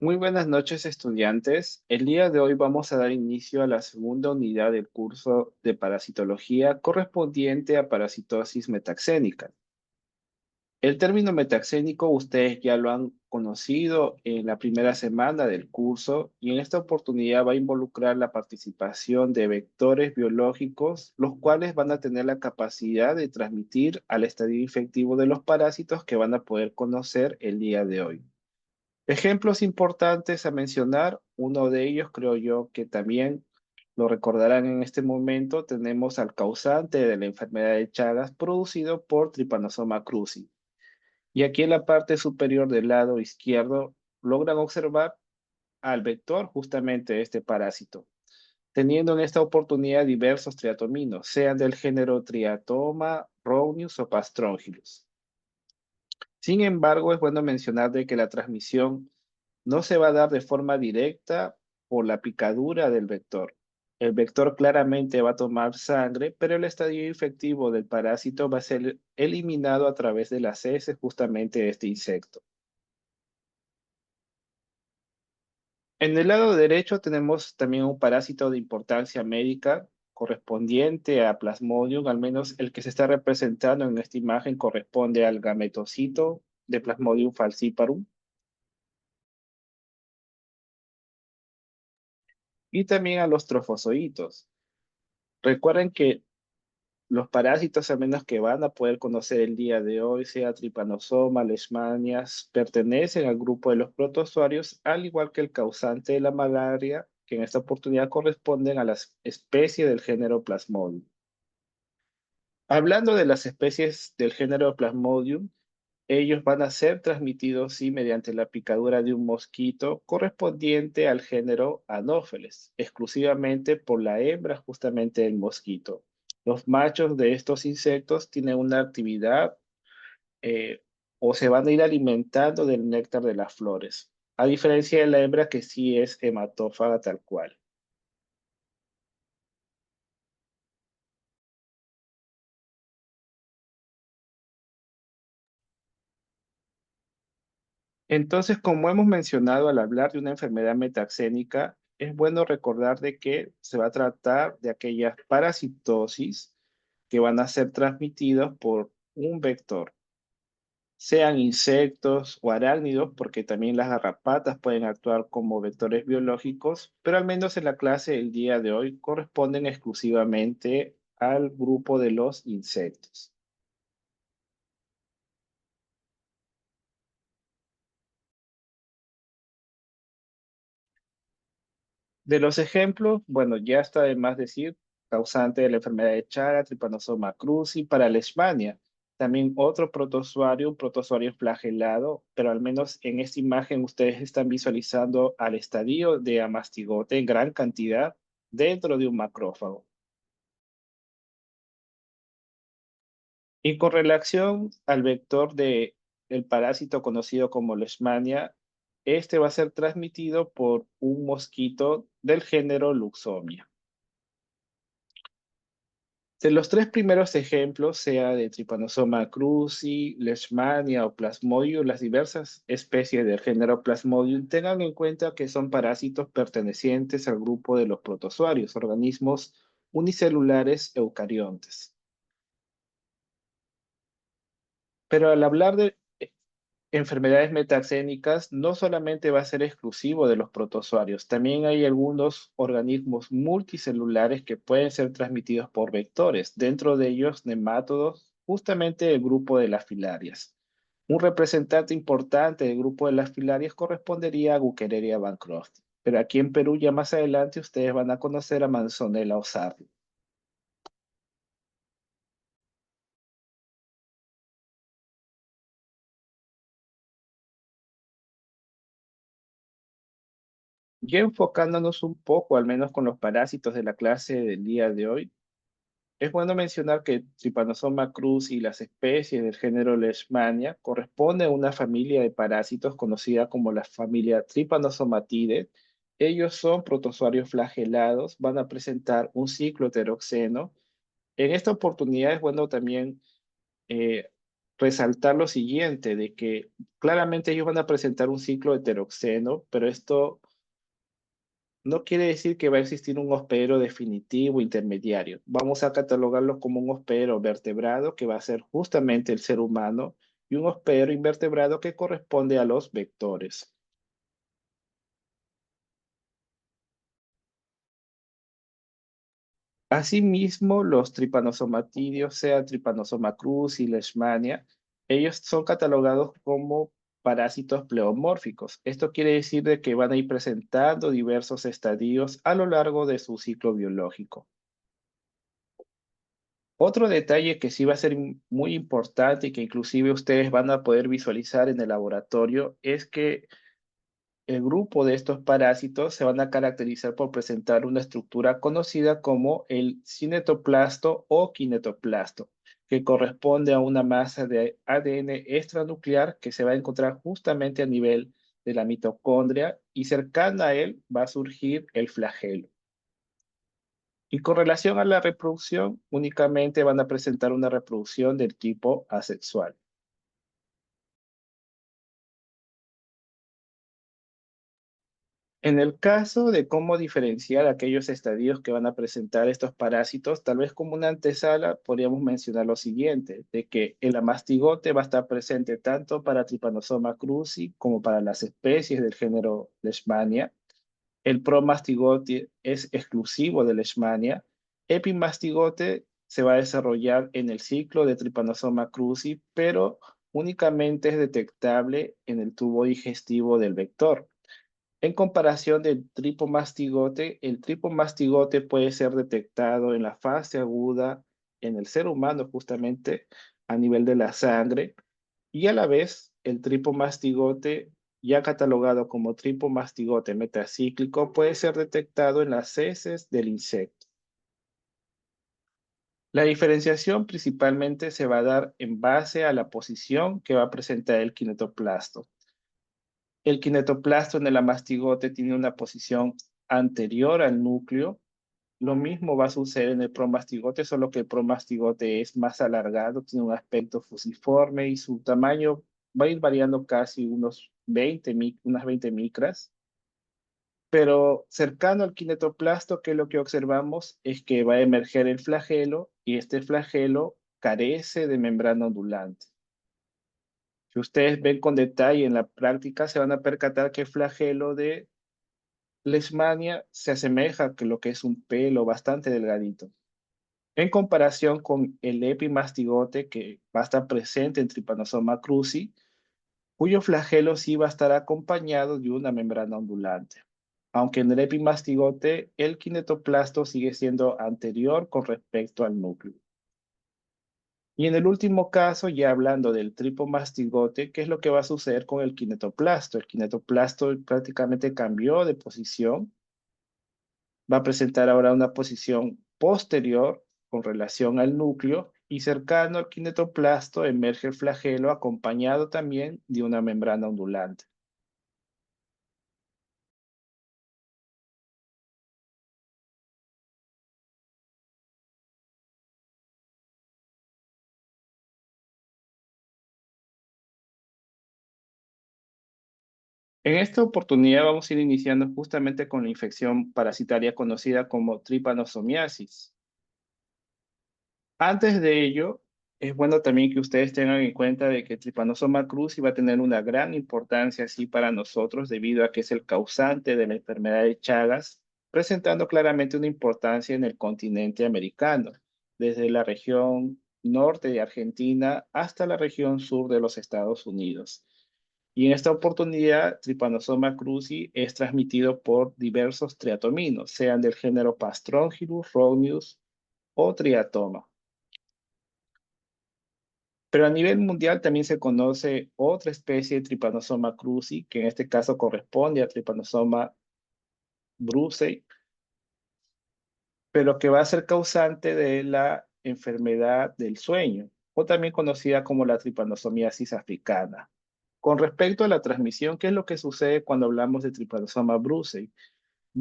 Muy buenas noches, estudiantes. El día de hoy vamos a dar inicio a la segunda unidad del curso de parasitología correspondiente a parasitosis metaxénica. El término metaxénico ustedes ya lo han conocido en la primera semana del curso y en esta oportunidad va a involucrar la participación de vectores biológicos, los cuales van a tener la capacidad de transmitir al estadio infectivo de los parásitos que van a poder conocer el día de hoy. Ejemplos importantes a mencionar, uno de ellos creo yo que también lo recordarán en este momento, tenemos al causante de la enfermedad de Chagas producido por Trypanosoma cruzi. Y aquí en la parte superior del lado izquierdo logran observar al vector justamente de este parásito, teniendo en esta oportunidad diversos triatominos, sean del género Triatoma, Rhonius o Pastrongylus. Sin embargo, es bueno mencionar de que la transmisión no se va a dar de forma directa por la picadura del vector. El vector claramente va a tomar sangre, pero el estadio infectivo del parásito va a ser eliminado a través de las heces justamente de este insecto. En el lado derecho tenemos también un parásito de importancia médica correspondiente a Plasmodium, al menos el que se está representando en esta imagen corresponde al gametocito de Plasmodium falciparum. Y también a los trofozoitos. Recuerden que los parásitos, al menos que van a poder conocer el día de hoy, sea Trypanosoma, Leishmanias, pertenecen al grupo de los protozoarios, al igual que el causante de la malaria, que en esta oportunidad corresponden a las especies del género Plasmodium. Hablando de las especies del género Plasmodium, ellos van a ser transmitidos, sí, mediante la picadura de un mosquito correspondiente al género Anopheles, exclusivamente por la hembra justamente del mosquito. Los machos de estos insectos tienen una actividad eh, o se van a ir alimentando del néctar de las flores, a diferencia de la hembra que sí es hematófaga tal cual. Entonces, como hemos mencionado al hablar de una enfermedad metaxénica, es bueno recordar de que se va a tratar de aquellas parasitosis que van a ser transmitidos por un vector, sean insectos o arácnidos, porque también las garrapatas pueden actuar como vectores biológicos, pero al menos en la clase del día de hoy corresponden exclusivamente al grupo de los insectos. De los ejemplos, bueno, ya está de más decir, causante de la enfermedad de Chagas, Trypanosoma cruzi, para Leishmania. También otro protozoario, un protozoario flagelado, pero al menos en esta imagen ustedes están visualizando al estadio de amastigote en gran cantidad dentro de un macrófago. Y con relación al vector de el parásito conocido como Leishmania, este va a ser transmitido por un mosquito del género Luxomia. De los tres primeros ejemplos, sea de Trypanosoma cruzi, Leishmania o Plasmodium, las diversas especies del género Plasmodium, tengan en cuenta que son parásitos pertenecientes al grupo de los protozoarios, organismos unicelulares eucariontes. Pero al hablar de enfermedades metaxénicas, no solamente va a ser exclusivo de los protozoarios, también hay algunos organismos multicelulares que pueden ser transmitidos por vectores, dentro de ellos nemátodos, justamente el grupo de las filarias. Un representante importante del grupo de las filarias correspondería a Buchereria bancroft, pero aquí en Perú ya más adelante ustedes van a conocer a Manzonella osardi. Ya enfocándonos un poco, al menos con los parásitos de la clase del día de hoy, es bueno mencionar que Trypanosoma cruzi y las especies del género Leishmania corresponden a una familia de parásitos conocida como la familia Trypanosomatidae. Ellos son protozoarios flagelados, van a presentar un ciclo heteroxeno. En esta oportunidad es bueno también resaltar lo siguiente, de que claramente ellos van a presentar un ciclo heteroxeno, pero esto no quiere decir que va a existir un hospedero definitivo intermediario. Vamos a catalogarlo como un hospedero vertebrado que va a ser justamente el ser humano y un hospedero invertebrado que corresponde a los vectores. Asimismo, los tripanosomatidio's, sea Trypanosoma cruzi y Leishmania, ellos son catalogados como parásitos pleomórficos. Esto quiere decir de que van a ir presentando diversos estadios a lo largo de su ciclo biológico. Otro detalle que sí va a ser muy importante y que inclusive ustedes van a poder visualizar en el laboratorio es que el grupo de estos parásitos se van a caracterizar por presentar una estructura conocida como el cinetoplasto o kinetoplasto, que corresponde a una masa de ADN extranuclear que se va a encontrar justamente a nivel de la mitocondria y cercana a él va a surgir el flagelo. Y con relación a la reproducción, únicamente van a presentar una reproducción del tipo asexual. En el caso de cómo diferenciar aquellos estadios que van a presentar estos parásitos, tal vez como una antesala, podríamos mencionar lo siguiente, de que el amastigote va a estar presente tanto para Trypanosoma cruzi como para las especies del género Leishmania. El promastigote es exclusivo de Leishmania. Epimastigote se va a desarrollar en el ciclo de Trypanosoma cruzi, pero únicamente es detectable en el tubo digestivo del vector. En comparación del tripomastigote, el tripomastigote puede ser detectado en la fase aguda en el ser humano justamente a nivel de la sangre y a la vez el tripomastigote ya catalogado como tripomastigote metacíclico puede ser detectado en las heces del insecto. La diferenciación principalmente se va a dar en base a la posición que va a presentar el kinetoplasto. El kinetoplasto en el amastigote tiene una posición anterior al núcleo. Lo mismo va a suceder en el promastigote, solo que el promastigote es más alargado, tiene un aspecto fusiforme y su tamaño va a ir variando casi unas 20 micras. Pero cercano al kinetoplasto, que lo que observamos es que va a emerger el flagelo y este flagelo carece de membrana ondulante. Si ustedes ven con detalle en la práctica, se van a percatar que el flagelo de Leishmania se asemeja a lo que es un pelo bastante delgadito. En comparación con el epimastigote que va a estar presente en Trypanosoma cruzi, cuyo flagelo sí va a estar acompañado de una membrana ondulante. Aunque en el epimastigote el kinetoplasto sigue siendo anterior con respecto al núcleo. Y en el último caso, ya hablando del tripomastigote, ¿qué es lo que va a suceder con el kinetoplasto? El kinetoplasto prácticamente cambió de posición, va a presentar ahora una posición posterior con relación al núcleo y cercano al kinetoplasto emerge el flagelo acompañado también de una membrana ondulante. En esta oportunidad vamos a ir iniciando justamente con la infección parasitaria conocida como tripanosomiasis. Antes de ello, es bueno también que ustedes tengan en cuenta de que Trypanosoma cruzi va a tener una gran importancia así para nosotros debido a que es el causante de la enfermedad de Chagas, presentando claramente una importancia en el continente americano, desde la región norte de Argentina hasta la región sur de los Estados Unidos. Y en esta oportunidad, Trypanosoma cruzi es transmitido por diversos triatominos, sean del género Pastrongyrus, Rhonius o Triatoma. Pero a nivel mundial también se conoce otra especie de Trypanosoma cruzi, que en este caso corresponde a Trypanosoma brucei, pero que va a ser causante de la enfermedad del sueño, o también conocida como la tripanosomiasis africana. Con respecto a la transmisión, ¿qué es lo que sucede cuando hablamos de Trypanosoma brucei?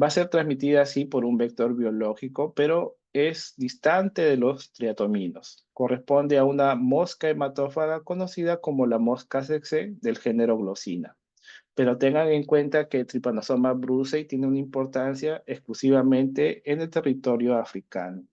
Va a ser transmitida así por un vector biológico, pero es distante de los triatominos. Corresponde a una mosca hematófaga conocida como la mosca tsetse del género Glossina. Pero tengan en cuenta que Trypanosoma brucei tiene una importancia exclusivamente en el territorio africano.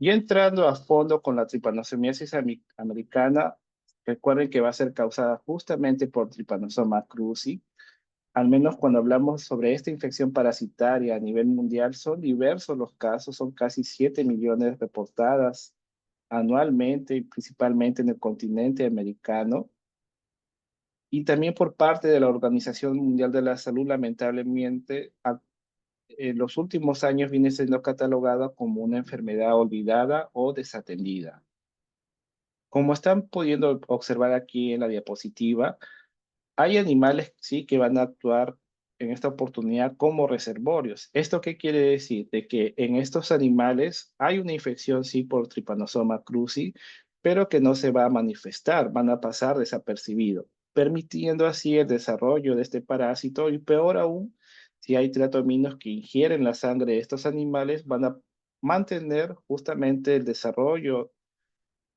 Y entrando a fondo con la tripanosomiasis americana, recuerden que va a ser causada justamente por Trypanosoma cruzi. Al menos cuando hablamos sobre esta infección parasitaria a nivel mundial, son diversos los casos, son casi 7 millones reportadas anualmente, y principalmente en el continente americano. Y también por parte de la Organización Mundial de la Salud, lamentablemente, en los últimos años viene siendo catalogada como una enfermedad olvidada o desatendida. Como están pudiendo observar aquí en la diapositiva, hay animales, sí, que van a actuar en esta oportunidad como reservorios. ¿Esto qué quiere decir? De que en estos animales hay una infección, sí, por Trypanosoma cruzi, pero que no se va a manifestar, van a pasar desapercibido, permitiendo así el desarrollo de este parásito y peor aún, si hay triatominos que ingieren la sangre de estos animales, van a mantener justamente el desarrollo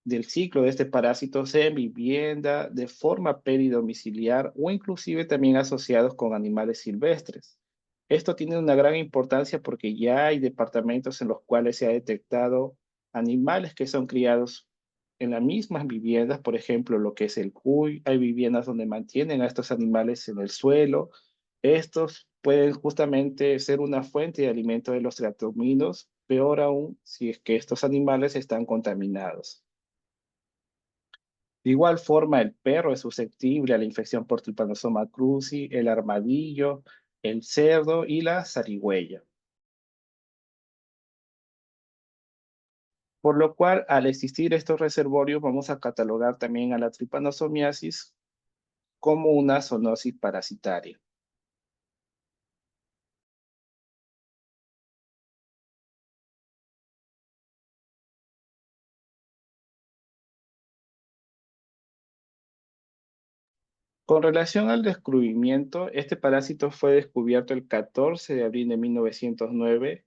del ciclo de este parásito, sea en vivienda, de forma peridomiciliar o inclusive también asociados con animales silvestres. Esto tiene una gran importancia porque ya hay departamentos en los cuales se ha detectado animales que son criados en las mismas viviendas, por ejemplo, lo que es el cuy, hay viviendas donde mantienen a estos animales en el suelo. Estos pueden justamente ser una fuente de alimento de los triatominos, peor aún si es que estos animales están contaminados. De igual forma, el perro es susceptible a la infección por Trypanosoma cruzi, el armadillo, el cerdo y la zarigüeya. Por lo cual, al existir estos reservorios, vamos a catalogar también a la tripanosomiasis como una zoonosis parasitaria. Con relación al descubrimiento, este parásito fue descubierto el 14 de abril de 1909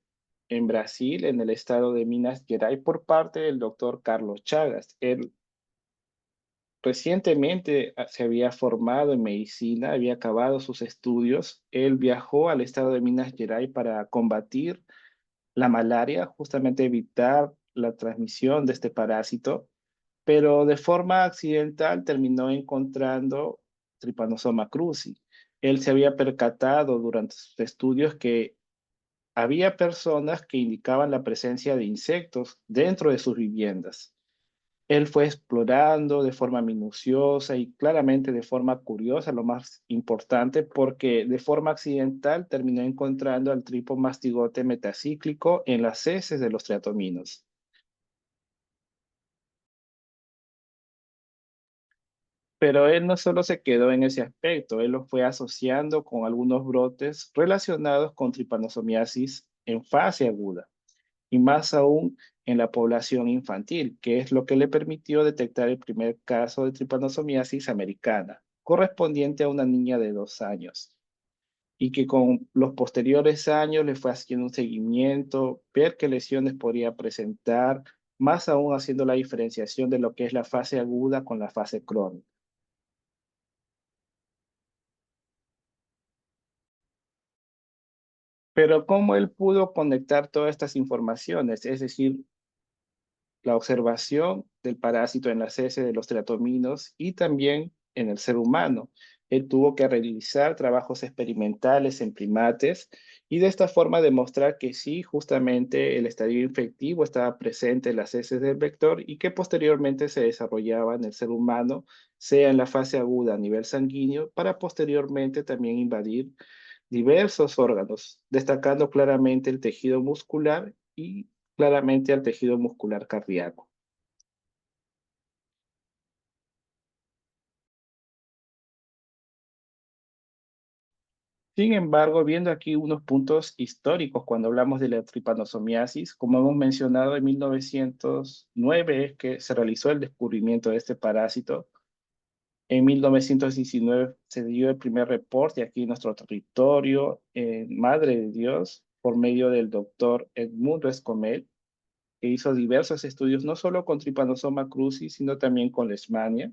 en Brasil, en el estado de Minas Gerais, por parte del doctor Carlos Chagas. Él recientemente se había formado en medicina, había acabado sus estudios. Él viajó al estado de Minas Gerais para combatir la malaria, justamente evitar la transmisión de este parásito, pero de forma accidental terminó encontrando Trypanosoma cruzi. Él se había percatado durante sus estudios que había personas que indicaban la presencia de insectos dentro de sus viviendas. Él fue explorando de forma minuciosa y claramente de forma curiosa, lo más importante, porque de forma accidental terminó encontrando al tripomastigote metacíclico en las heces de los triatominos. Pero él no solo se quedó en ese aspecto, él lo fue asociando con algunos brotes relacionados con tripanosomiasis en fase aguda y más aún en la población infantil, que es lo que le permitió detectar el primer caso de tripanosomiasis americana, correspondiente a una niña de 2 años, y que con los posteriores años le fue haciendo un seguimiento, ver qué lesiones podría presentar, más aún haciendo la diferenciación de lo que es la fase aguda con la fase crónica. Pero ¿cómo él pudo conectar todas estas informaciones? Es decir, la observación del parásito en las heces de los triatominos y también en el ser humano. Él tuvo que realizar trabajos experimentales en primates y de esta forma demostrar que sí, justamente el estadio infectivo estaba presente en las heces del vector y que posteriormente se desarrollaba en el ser humano, sea en la fase aguda a nivel sanguíneo, para posteriormente también invadir diversos órganos, destacando claramente el tejido muscular y claramente al tejido muscular cardíaco. Sin embargo, viendo aquí unos puntos históricos cuando hablamos de la tripanosomiasis, como hemos mencionado, en 1909 es que se realizó el descubrimiento de este parásito. En 1919 se dio el primer reporte aquí en nuestro territorio, en Madre de Dios, por medio del doctor Edmundo Escomel, que hizo diversos estudios no solo con Trypanosoma cruzi, sino también con Leishmania.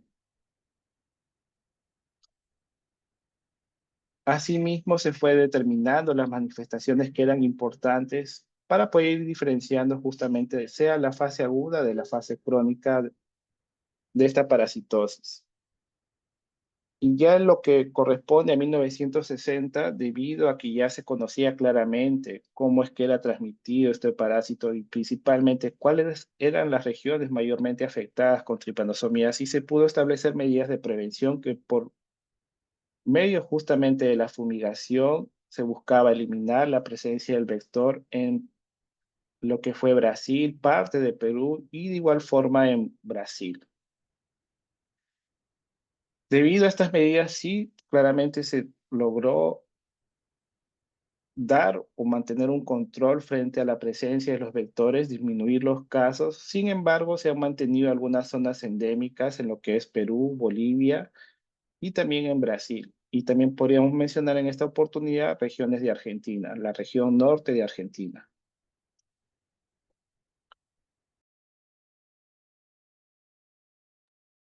Asimismo, se fue determinando las manifestaciones que eran importantes para poder ir diferenciando justamente sea la fase aguda de la fase crónica de esta parasitosis. Y ya en lo que corresponde a 1960, debido a que ya se conocía claramente cómo es que era transmitido este parásito y principalmente cuáles eran las regiones mayormente afectadas con tripanosomiasis, se pudo establecer medidas de prevención que por medio justamente de la fumigación se buscaba eliminar la presencia del vector en lo que fue Brasil, parte de Perú y de igual forma en Brasil. Debido a estas medidas, sí, claramente se logró dar o mantener un control frente a la presencia de los vectores, disminuir los casos. Sin embargo, se han mantenido algunas zonas endémicas en lo que es Perú, Bolivia y también en Brasil. Y también podríamos mencionar en esta oportunidad regiones de Argentina, la región norte de Argentina.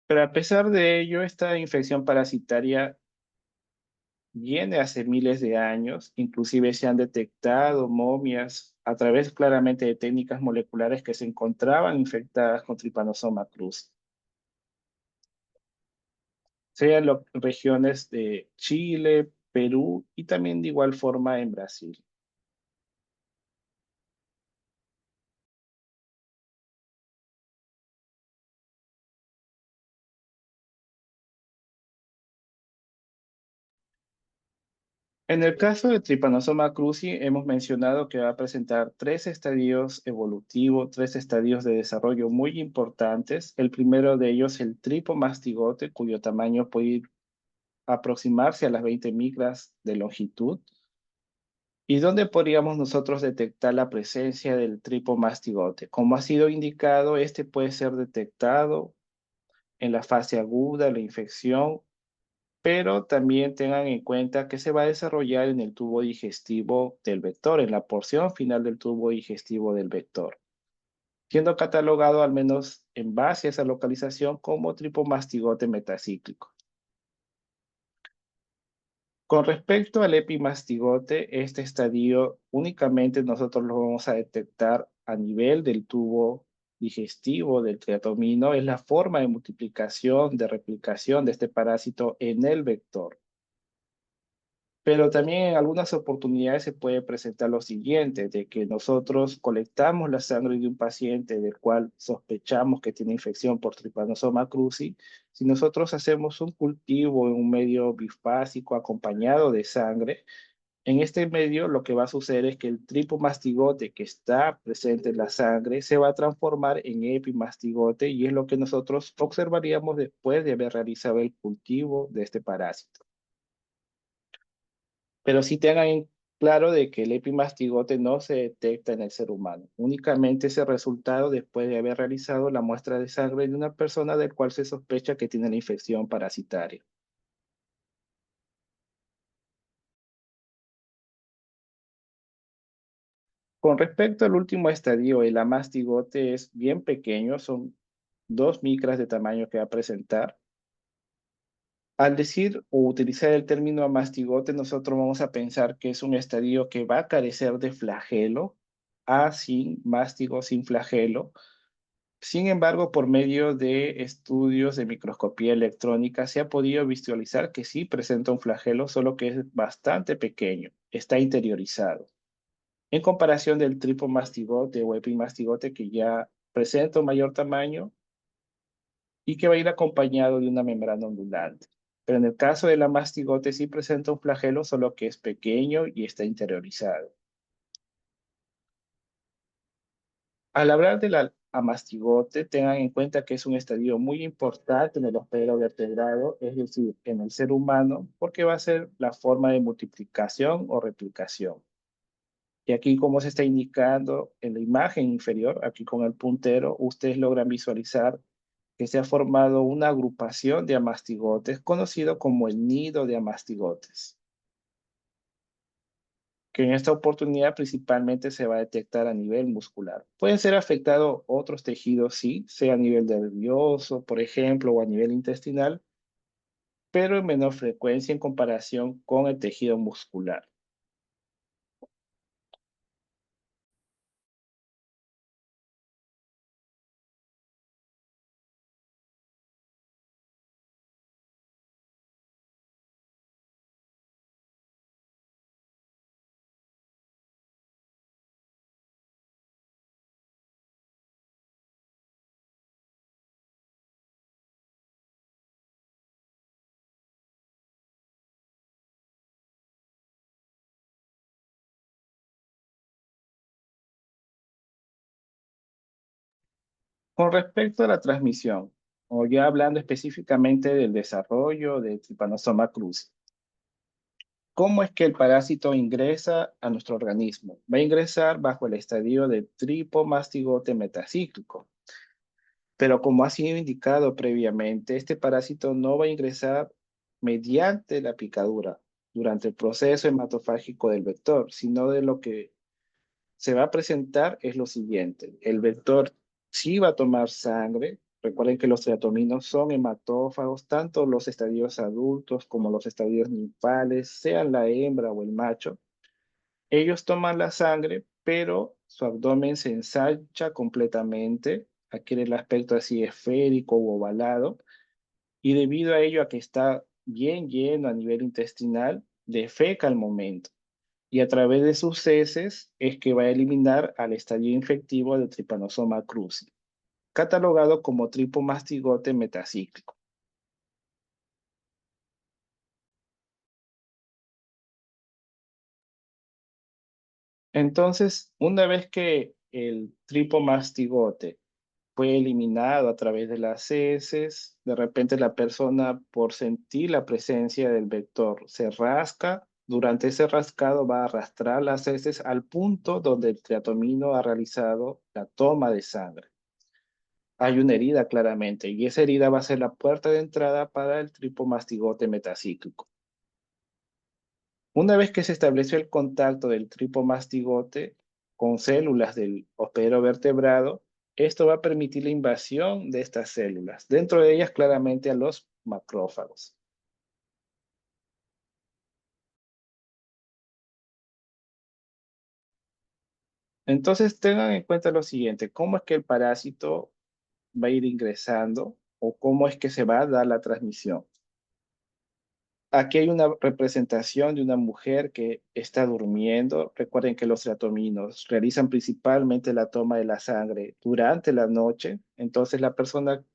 Pero a pesar de ello, esta infección parasitaria viene hace miles de años, inclusive se han detectado momias a través claramente de técnicas moleculares que se encontraban infectadas con Trypanosoma cruzi. Sean regiones de Chile, Perú y también de igual forma en Brasil. En el caso de Trypanosoma cruzi, hemos mencionado que va a presentar tres estadios evolutivos, tres estadios de desarrollo muy importantes. El primero de ellos, el tripomastigote, cuyo tamaño puede aproximarse a las 20 micras de longitud. ¿Y dónde podríamos nosotros detectar la presencia del tripomastigote? Como ha sido indicado, este puede ser detectado en la fase aguda de la infección, pero también tengan en cuenta que se va a desarrollar en el tubo digestivo del vector, en la porción final del tubo digestivo del vector, siendo catalogado al menos en base a esa localización como tripomastigote metacíclico. Con respecto al epimastigote, este estadio únicamente nosotros lo vamos a detectar a nivel del tubo digestivo del triatomino, es la forma de multiplicación, de replicación de este parásito en el vector. Pero también en algunas oportunidades se puede presentar lo siguiente, de que nosotros colectamos la sangre de un paciente del cual sospechamos que tiene infección por Trypanosoma cruzi. Si nosotros hacemos un cultivo en un medio bifásico acompañado de sangre, en este medio lo que va a suceder es que el tripomastigote que está presente en la sangre se va a transformar en epimastigote y es lo que nosotros observaríamos después de haber realizado el cultivo de este parásito. Pero sí tengan en claro de que el epimastigote no se detecta en el ser humano. Únicamente ese resultado después de haber realizado la muestra de sangre de una persona del cual se sospecha que tiene la infección parasitaria. Con respecto al último estadio, el amastigote es bien pequeño, son 2 micras de tamaño que va a presentar. Al decir o utilizar el término amastigote, nosotros vamos a pensar que es un estadio que va a carecer de flagelo, A sin mástigo, sin flagelo. Sin embargo, por medio de estudios de microscopía electrónica se ha podido visualizar que sí presenta un flagelo, solo que es bastante pequeño, está interiorizado. En comparación del tripomastigote o epimastigote que ya presenta un mayor tamaño y que va a ir acompañado de una membrana ondulante. Pero en el caso de la mastigote sí presenta un flagelo, solo que es pequeño y está interiorizado. Al hablar de la a mastigote, tengan en cuenta que es un estadio muy importante en el hospedero vertebrado, es decir, en el ser humano, porque va a ser la forma de multiplicación o replicación. Y aquí, como se está indicando en la imagen inferior, aquí con el puntero, ustedes logran visualizar que se ha formado una agrupación de amastigotes conocido como el nido de amastigotes, que en esta oportunidad principalmente se va a detectar a nivel muscular. Pueden ser afectados otros tejidos, sí, sea a nivel nervioso, por ejemplo, o a nivel intestinal, pero en menor frecuencia en comparación con el tejido muscular. Con respecto a la transmisión, o ya hablando específicamente del desarrollo del Trypanosoma cruzi, ¿cómo es que el parásito ingresa a nuestro organismo? Va a ingresar bajo el estadio de tripomastigote metacíclico. Pero como ha sido indicado previamente, este parásito no va a ingresar mediante la picadura durante el proceso hematofágico del vector, sino de lo que se va a presentar es lo siguiente. El vector sí va a tomar sangre. Recuerden que los triatominos son hematófagos, tanto los estadios adultos como los estadios ninfales, sean la hembra o el macho. Ellos toman la sangre, pero su abdomen se ensancha completamente, adquiere el aspecto así esférico o ovalado, y debido a ello, a que está bien lleno a nivel intestinal, defeca al momento. Y a través de sus heces es que va a eliminar al estadio infectivo del Trypanosoma cruzi, catalogado como tripomastigote metacíclico. Entonces, una vez que el tripomastigote fue eliminado a través de las heces, de repente la persona, por sentir la presencia del vector, se rasca. Durante ese rascado va a arrastrar las heces al punto donde el triatomino ha realizado la toma de sangre. Hay una herida claramente, y esa herida va a ser la puerta de entrada para el tripomastigote metacíclico. Una vez que se estableció el contacto del tripomastigote con células del hospedero vertebrado, esto va a permitir la invasión de estas células, dentro de ellas claramente a los macrófagos. Entonces tengan en cuenta lo siguiente: cómo es que el parásito va a ir ingresando o cómo es que se va a dar la transmisión. Aquí hay una representación de una mujer que está durmiendo. Recuerden que los triatominos realizan principalmente la toma de la sangre durante la noche. Entonces la persona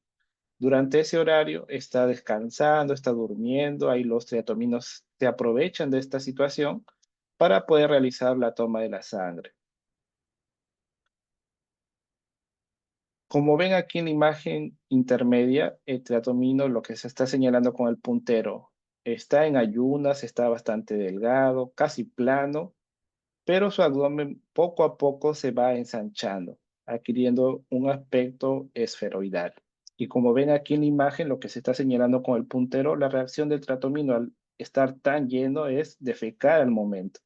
durante ese horario está descansando, está durmiendo. Ahí los triatominos se aprovechan de esta situación para poder realizar la toma de la sangre. Como ven aquí en la imagen intermedia, el triatomino, lo que se está señalando con el puntero, está en ayunas, está bastante delgado, casi plano, pero su abdomen poco a poco se va ensanchando, adquiriendo un aspecto esferoidal. Y como ven aquí en la imagen, lo que se está señalando con el puntero, la reacción del triatomino al estar tan lleno es defecar al momento.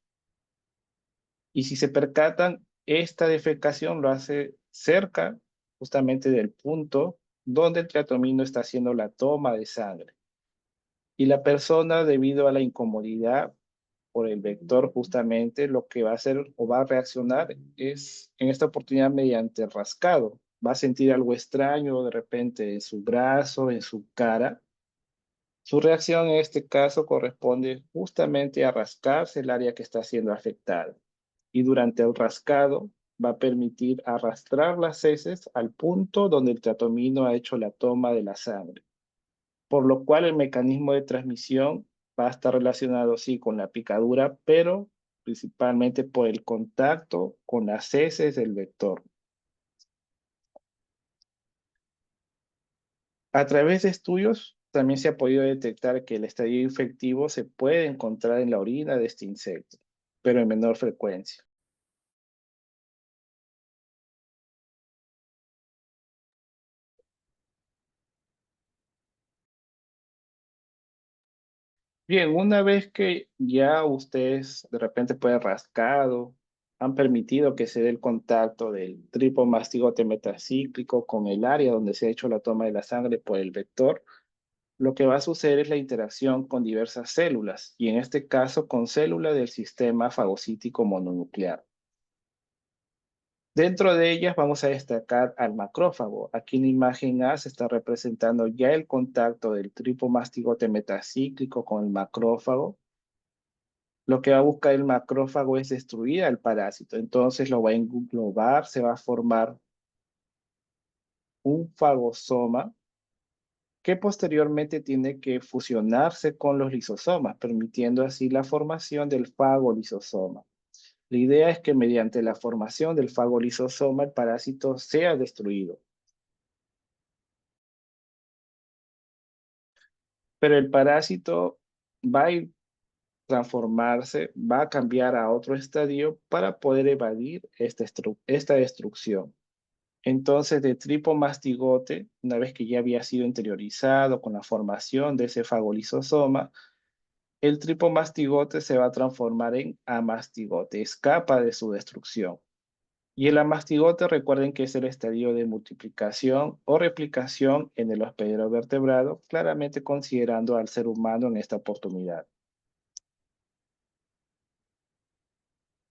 Y si se percatan, esta defecación lo hace cerca justamente del punto donde el triatomino está haciendo la toma de sangre. Y la persona, debido a la incomodidad por el vector, justamente lo que va a hacer o va a reaccionar es, en esta oportunidad, mediante rascado. Va a sentir algo extraño de repente en su brazo, en su cara. Su reacción en este caso corresponde justamente a rascarse el área que está siendo afectada. Y durante el rascado va a permitir arrastrar las heces al punto donde el triatomino ha hecho la toma de la sangre, por lo cual el mecanismo de transmisión va a estar relacionado sí con la picadura, pero principalmente por el contacto con las heces del vector. A través de estudios también se ha podido detectar que el estadio infectivo se puede encontrar en la orina de este insecto, pero en menor frecuencia. Bien, una vez que ya ustedes de repente pueden rascado, han permitido que se dé el contacto del tripomastigote metacíclico con el área donde se ha hecho la toma de la sangre por el vector, lo que va a suceder es la interacción con diversas células, y en este caso con células del sistema fagocítico mononuclear. Dentro de ellas vamos a destacar al macrófago. Aquí en la imagen A se está representando ya el contacto del tripomastigote metacíclico con el macrófago. Lo que va a buscar el macrófago es destruir al parásito. Entonces lo va a englobar, se va a formar un fagosoma que posteriormente tiene que fusionarse con los lisosomas, permitiendo así la formación del fagolisosoma. La idea es que mediante la formación del fagolisosoma el parásito sea destruido. Pero el parásito va a ir transformarse, va a cambiar a otro estadio para poder evadir esta destrucción. Entonces, de tripomastigote, una vez que ya había sido interiorizado con la formación de ese fagolisosoma, el tripomastigote se va a transformar en amastigote, escapa de su destrucción. Y el amastigote, recuerden que es el estadio de multiplicación o replicación en el hospedero vertebrado, claramente considerando al ser humano en esta oportunidad.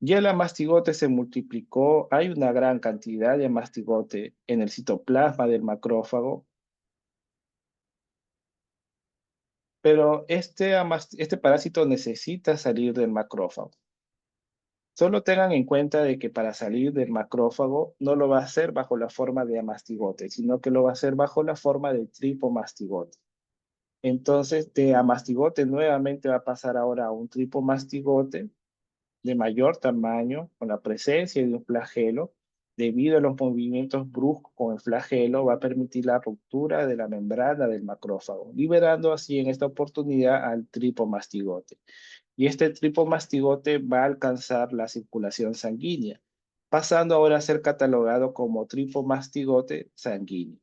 Ya el amastigote se multiplicó, hay una gran cantidad de amastigote en el citoplasma del macrófago, pero este parásito necesita salir del macrófago. Solo tengan en cuenta de que para salir del macrófago no lo va a hacer bajo la forma de amastigote, sino que lo va a hacer bajo la forma de tripomastigote. Entonces, de amastigote nuevamente va a pasar ahora a un tripomastigote de mayor tamaño, con la presencia de un flagelo. Debido a los movimientos bruscos con el flagelo, va a permitir la ruptura de la membrana del macrófago, liberando así en esta oportunidad al tripomastigote. Y este tripomastigote va a alcanzar la circulación sanguínea, pasando ahora a ser catalogado como tripomastigote sanguíneo.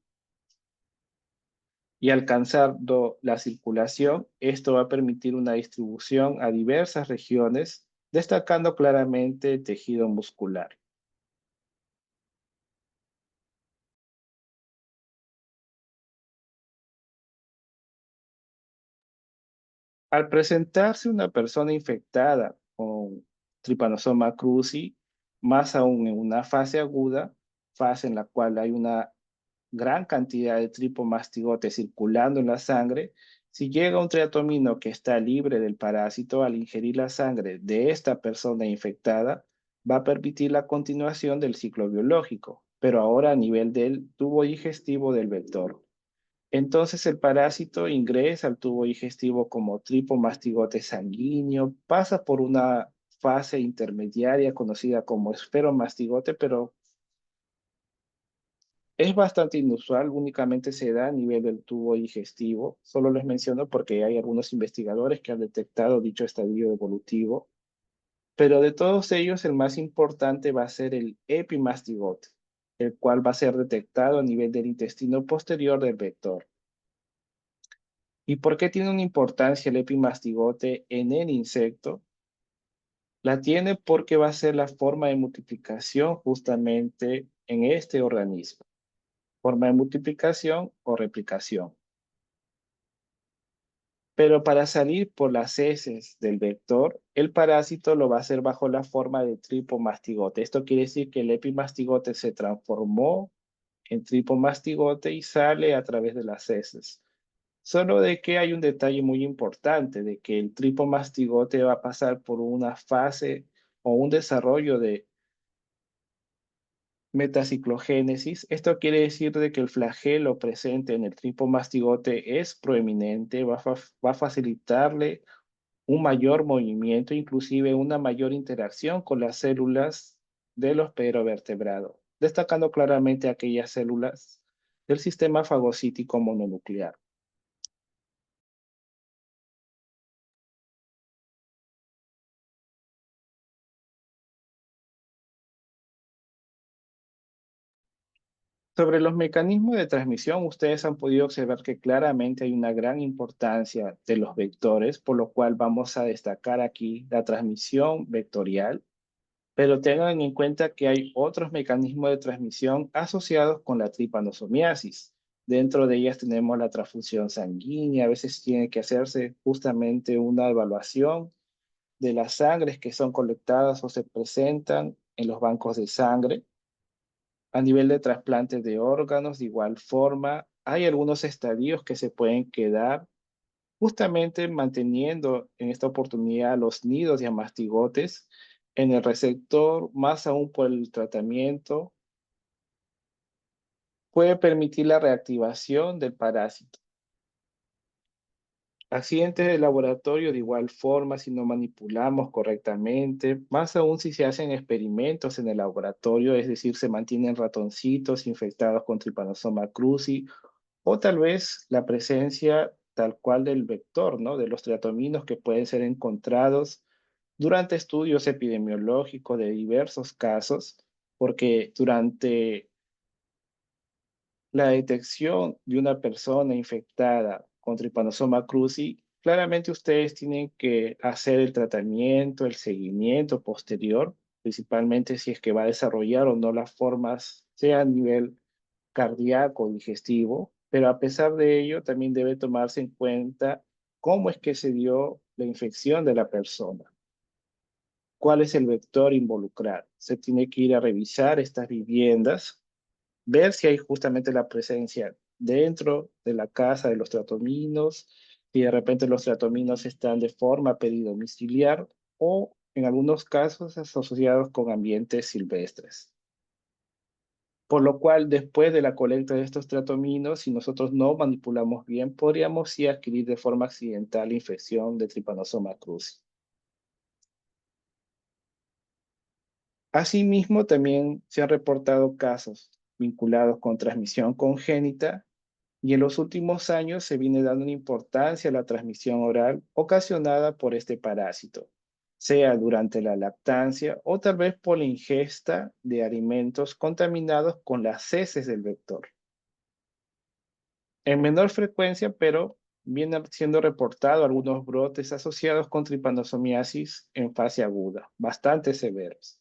Y alcanzando la circulación, esto va a permitir una distribución a diversas regiones, destacando claramente el tejido muscular. Al presentarse una persona infectada con Trypanosoma cruzi, más aún en una fase aguda, fase en la cual hay una gran cantidad de tripomastigote circulando en la sangre, si llega un triatomino que está libre del parásito al ingerir la sangre de esta persona infectada, va a permitir la continuación del ciclo biológico, pero ahora a nivel del tubo digestivo del vector. Entonces el parásito ingresa al tubo digestivo como tripomastigote sanguíneo, pasa por una fase intermediaria conocida como esferomastigote, pero es bastante inusual, únicamente se da a nivel del tubo digestivo. Solo les menciono porque hay algunos investigadores que han detectado dicho estadio evolutivo, pero de todos ellos el más importante va a ser el epimastigote, el cual va a ser detectado a nivel del intestino posterior del vector. ¿Y por qué tiene una importancia el epimastigote en el insecto? La tiene porque va a ser la forma de multiplicación justamente en este organismo. Forma de multiplicación o replicación. Pero para salir por las heces del vector, el parásito lo va a hacer bajo la forma de tripomastigote. Esto quiere decir que el epimastigote se transformó en tripomastigote y sale a través de las heces. Solo de que hay un detalle muy importante, de que el tripomastigote va a pasar por una fase o un desarrollo de metaciclogénesis. Esto quiere decir de que el flagelo presente en el tripomastigote es proeminente, va a facilitarle un mayor movimiento, inclusive una mayor interacción con las células del hospedero vertebrado, destacando claramente aquellas células del sistema fagocítico mononuclear. Sobre los mecanismos de transmisión, ustedes han podido observar que claramente hay una gran importancia de los vectores, por lo cual vamos a destacar aquí la transmisión vectorial, pero tengan en cuenta que hay otros mecanismos de transmisión asociados con la tripanosomiasis. Dentro de ellas tenemos la transfusión sanguínea, a veces tiene que hacerse justamente una evaluación de las sangres que son colectadas o se presentan en los bancos de sangre. A nivel de trasplantes de órganos, de igual forma, hay algunos estadios que se pueden quedar justamente manteniendo en esta oportunidad los nidos de amastigotes en el receptor, más aún por el tratamiento, puede permitir la reactivación del parásito. Accidentes de laboratorio de igual forma, si no manipulamos correctamente, más aún si se hacen experimentos en el laboratorio, es decir, se mantienen ratoncitos infectados con Trypanosoma cruzi, o tal vez la presencia tal cual del vector, ¿no? De los triatominos que pueden ser encontrados durante estudios epidemiológicos de diversos casos, porque durante la detección de una persona infectada con Trypanosoma cruzi, claramente ustedes tienen que hacer el tratamiento, el seguimiento posterior, principalmente si es que va a desarrollar o no las formas, sea a nivel cardíaco, digestivo, pero a pesar de ello también debe tomarse en cuenta cómo es que se dio la infección de la persona, cuál es el vector involucrado. Se tiene que ir a revisar estas viviendas, ver si hay justamente la presencia dentro de la casa de los tratominos, si de repente los tratominos están de forma peridomiciliar o en algunos casos asociados con ambientes silvestres. Por lo cual, después de la colecta de estos tratominos, si nosotros no manipulamos bien, podríamos sí adquirir de forma accidental la infección de Trypanosoma cruzi. Asimismo, también se han reportado casos vinculados con transmisión congénita y en los últimos años se viene dando una importancia a la transmisión oral ocasionada por este parásito, sea durante la lactancia o tal vez por la ingesta de alimentos contaminados con las heces del vector. En menor frecuencia, pero vienen siendo reportados algunos brotes asociados con tripanosomiasis en fase aguda, bastante severos.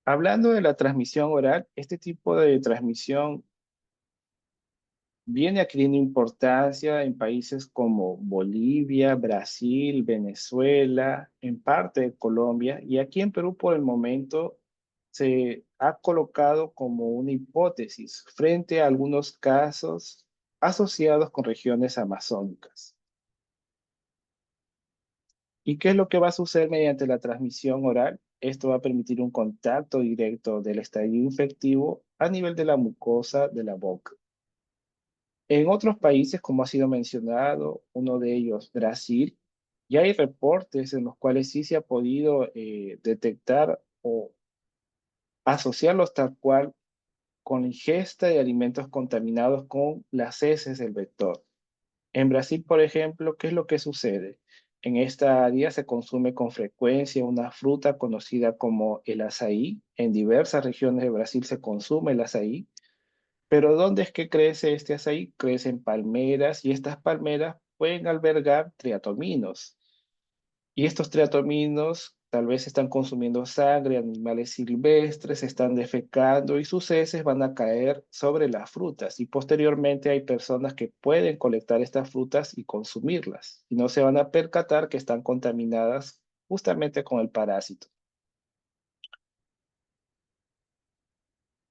Hablando de la transmisión oral, este tipo de transmisión viene adquiriendo importancia en países como Bolivia, Brasil, Venezuela, en parte de Colombia, y aquí en Perú por el momento se ha colocado como una hipótesis frente a algunos casos asociados con regiones amazónicas. ¿Y qué es lo que va a suceder mediante la transmisión oral? Esto va a permitir un contacto directo del estadio infectivo a nivel de la mucosa de la boca. En otros países, como ha sido mencionado, uno de ellos, Brasil, ya hay reportes en los cuales sí se ha podido detectar o asociarlos tal cual con la ingesta de alimentos contaminados con las heces del vector. En Brasil, por ejemplo, ¿qué es lo que sucede? En esta área se consume con frecuencia una fruta conocida como el azaí. En diversas regiones de Brasil se consume el azaí. Pero ¿dónde es que crece este azaí? Crece en palmeras y estas palmeras pueden albergar triatominos. Y estos triatominos tal vez están consumiendo sangre, animales silvestres, están defecando y sus heces van a caer sobre las frutas. Y posteriormente hay personas que pueden colectar estas frutas y consumirlas. Y no se van a percatar que están contaminadas justamente con el parásito.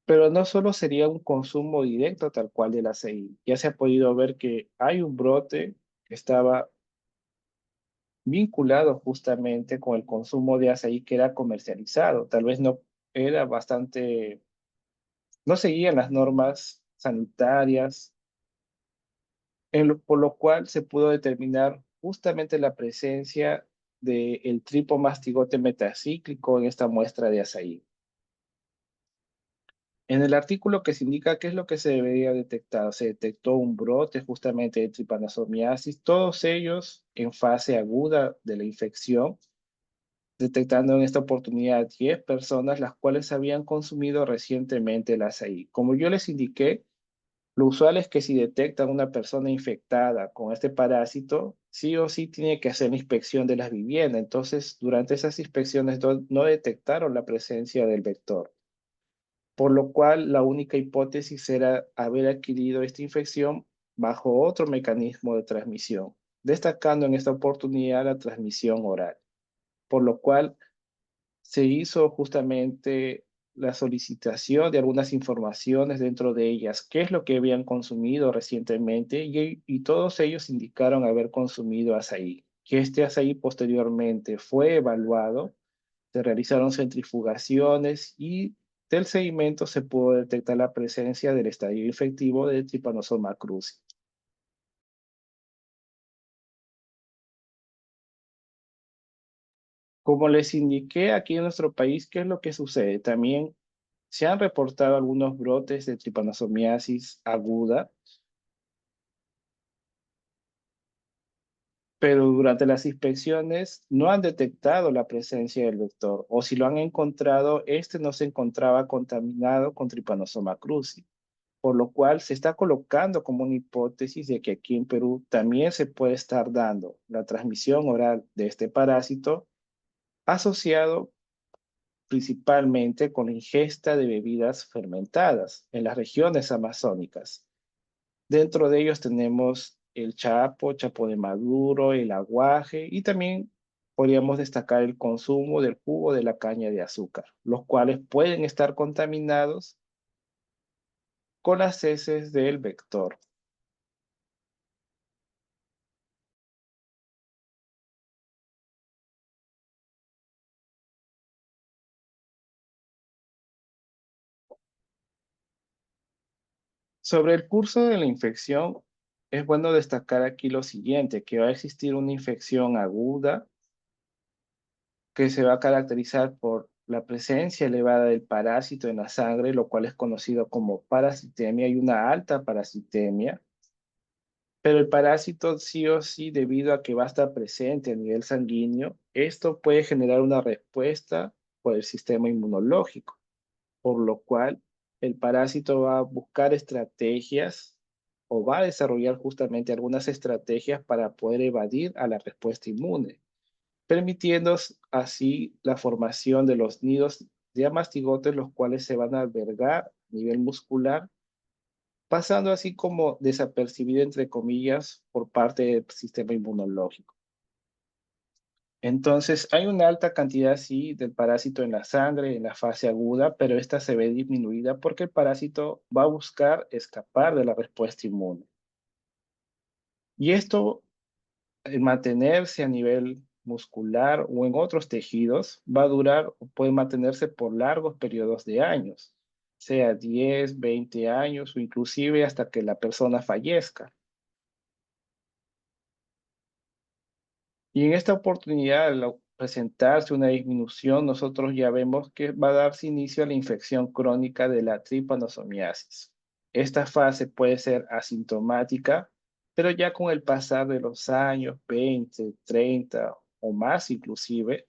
Pero no solo sería un consumo directo tal cual del aceite. Ya se ha podido ver que hay un brote que estaba vinculado justamente con el consumo de aceite que era comercializado. Tal vez no era bastante, no seguían las normas sanitarias por lo cual se pudo determinar justamente la presencia del tripomastigote metacíclico en esta muestra de azaí. En el artículo que se indica qué es lo que se debería detectar, se detectó un brote justamente de tripanosomiasis, todos ellos en fase aguda de la infección, detectando en esta oportunidad 10 personas las cuales habían consumido recientemente el azaí. Como yo les indiqué, lo usual es que si detectan una persona infectada con este parásito, sí o sí tiene que hacer la inspección de las viviendas. Entonces, durante esas inspecciones no detectaron la presencia del vector, por lo cual la única hipótesis era haber adquirido esta infección bajo otro mecanismo de transmisión, destacando en esta oportunidad la transmisión oral, por lo cual se hizo justamente la solicitación de algunas informaciones dentro de ellas, qué es lo que habían consumido recientemente y todos ellos indicaron haber consumido azaí, que este azaí posteriormente fue evaluado, se realizaron centrifugaciones y del sedimento se pudo detectar la presencia del estadio infectivo de Trypanosoma cruzi. Como les indiqué aquí en nuestro país, ¿qué es lo que sucede? También se han reportado algunos brotes de tripanosomiasis aguda, pero durante las inspecciones no han detectado la presencia del vector, o si lo han encontrado, este no se encontraba contaminado con Trypanosoma cruzi, por lo cual se está colocando como una hipótesis de que aquí en Perú también se puede estar dando la transmisión oral de este parásito asociado principalmente con la ingesta de bebidas fermentadas en las regiones amazónicas. Dentro de ellos tenemos el chapo, chapo de maduro, el aguaje y también podríamos destacar el consumo del jugo de la caña de azúcar, los cuales pueden estar contaminados con las heces del vector. Sobre el curso de la infección, es bueno destacar aquí lo siguiente, que va a existir una infección aguda que se va a caracterizar por la presencia elevada del parásito en la sangre, lo cual es conocido como parasitemia y una alta parasitemia. Pero el parásito sí o sí, debido a que va a estar presente a nivel sanguíneo, esto puede generar una respuesta por el sistema inmunológico, por lo cual el parásito va a buscar estrategias o va a desarrollar justamente algunas estrategias para poder evadir a la respuesta inmune, permitiendo así la formación de los nidos de amastigotes, los cuales se van a albergar a nivel muscular, pasando así como desapercibido, entre comillas, por parte del sistema inmunológico. Entonces, hay una alta cantidad, sí, del parásito en la sangre, en la fase aguda, pero esta se ve disminuida porque el parásito va a buscar escapar de la respuesta inmune. Y esto, el mantenerse a nivel muscular o en otros tejidos, va a durar o puede mantenerse por largos periodos de años, sea 10, 20 años o inclusive hasta que la persona fallezca. Y en esta oportunidad, al presentarse una disminución, nosotros ya vemos que va a darse inicio a la infección crónica de la tripanosomiasis. Esta fase puede ser asintomática, pero ya con el pasar de los años, 20, 30 o más inclusive,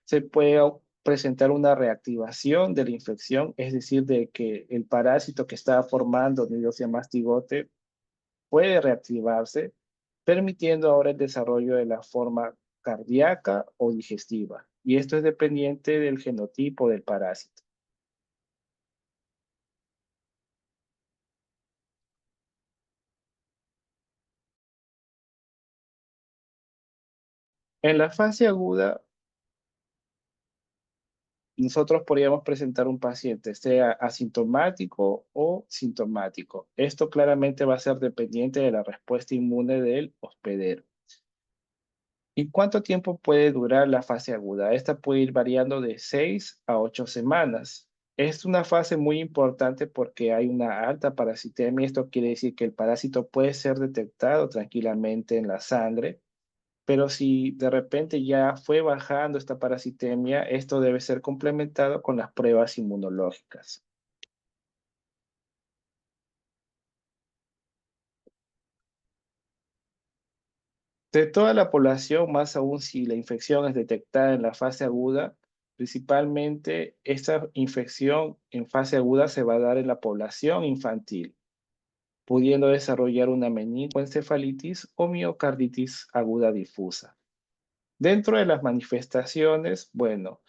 se puede presentar una reactivación de la infección, es decir, de que el parásito que estaba formando nidos de mastigote puede reactivarse, permitiendo ahora el desarrollo de la forma cardíaca o digestiva. Y esto es dependiente del genotipo del parásito. En la fase aguda, nosotros podríamos presentar un paciente, sea asintomático o sintomático. Esto claramente va a ser dependiente de la respuesta inmune del hospedero. ¿Y cuánto tiempo puede durar la fase aguda? Esta puede ir variando de 6 a 8 semanas. Es una fase muy importante porque hay una alta parasitemia. Esto quiere decir que el parásito puede ser detectado tranquilamente en la sangre, pero si de repente ya fue bajando esta parasitemia, esto debe ser complementado con las pruebas inmunológicas. De toda la población, más aún si la infección es detectada en la fase aguda, principalmente esta infección en fase aguda se va a dar en la población infantil, pudiendo desarrollar una meningoencefalitis o miocarditis aguda difusa. Dentro de las manifestaciones, bueno,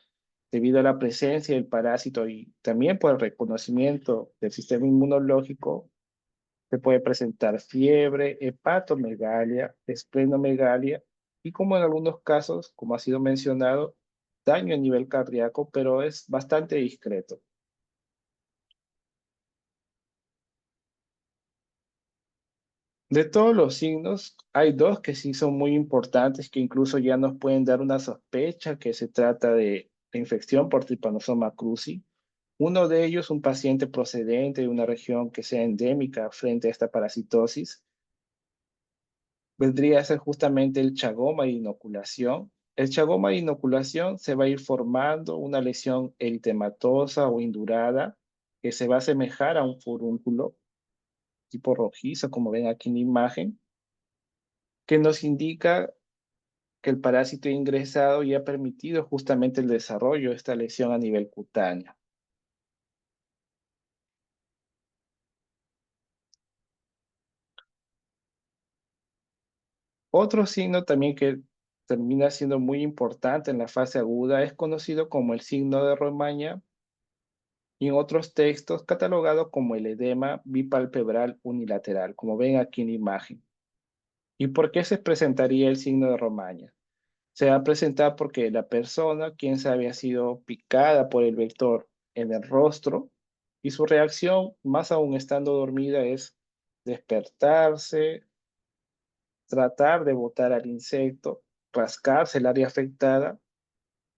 debido a la presencia del parásito y también por el reconocimiento del sistema inmunológico, se puede presentar fiebre, hepatomegalia, esplenomegalia y como en algunos casos, como ha sido mencionado, daño a nivel cardíaco, pero es bastante discreto. De todos los signos, hay dos que sí son muy importantes, que incluso ya nos pueden dar una sospecha que se trata de infección por Trypanosoma cruzi. Uno de ellos, un paciente procedente de una región que sea endémica frente a esta parasitosis, vendría a ser justamente el chagoma de inoculación. El chagoma de inoculación se va a ir formando una lesión eritematosa o indurada que se va a asemejar a un furúnculo tipo rojizo, como ven aquí en la imagen, que nos indica que el parásito ingresado y ha permitido justamente el desarrollo de esta lesión a nivel cutáneo. Otro signo también que termina siendo muy importante en la fase aguda es conocido como el signo de Romaña y en otros textos catalogado como el edema bipalpebral unilateral, como ven aquí en la imagen. ¿Y por qué se presentaría el signo de Romaña? Se va a presentar porque la persona, quién sabe, ha sido picada por el vector en el rostro y su reacción, más aún estando dormida, es despertarse, tratar de botar al insecto, rascarse el área afectada.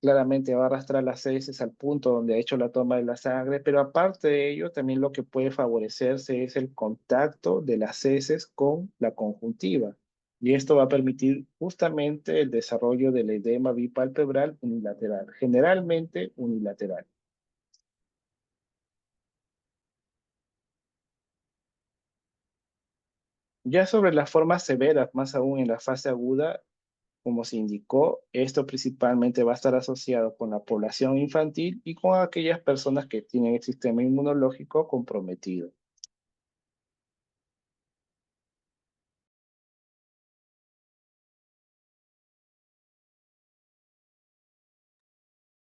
Claramente va a arrastrar las heces al punto donde ha hecho la toma de la sangre, pero aparte de ello, también lo que puede favorecerse es el contacto de las heces con la conjuntiva. Y esto va a permitir justamente el desarrollo del edema bipalpebral unilateral, generalmente unilateral. Ya sobre las formas severas, más aún en la fase aguda, como se indicó, esto principalmente va a estar asociado con la población infantil y con aquellas personas que tienen el sistema inmunológico comprometido.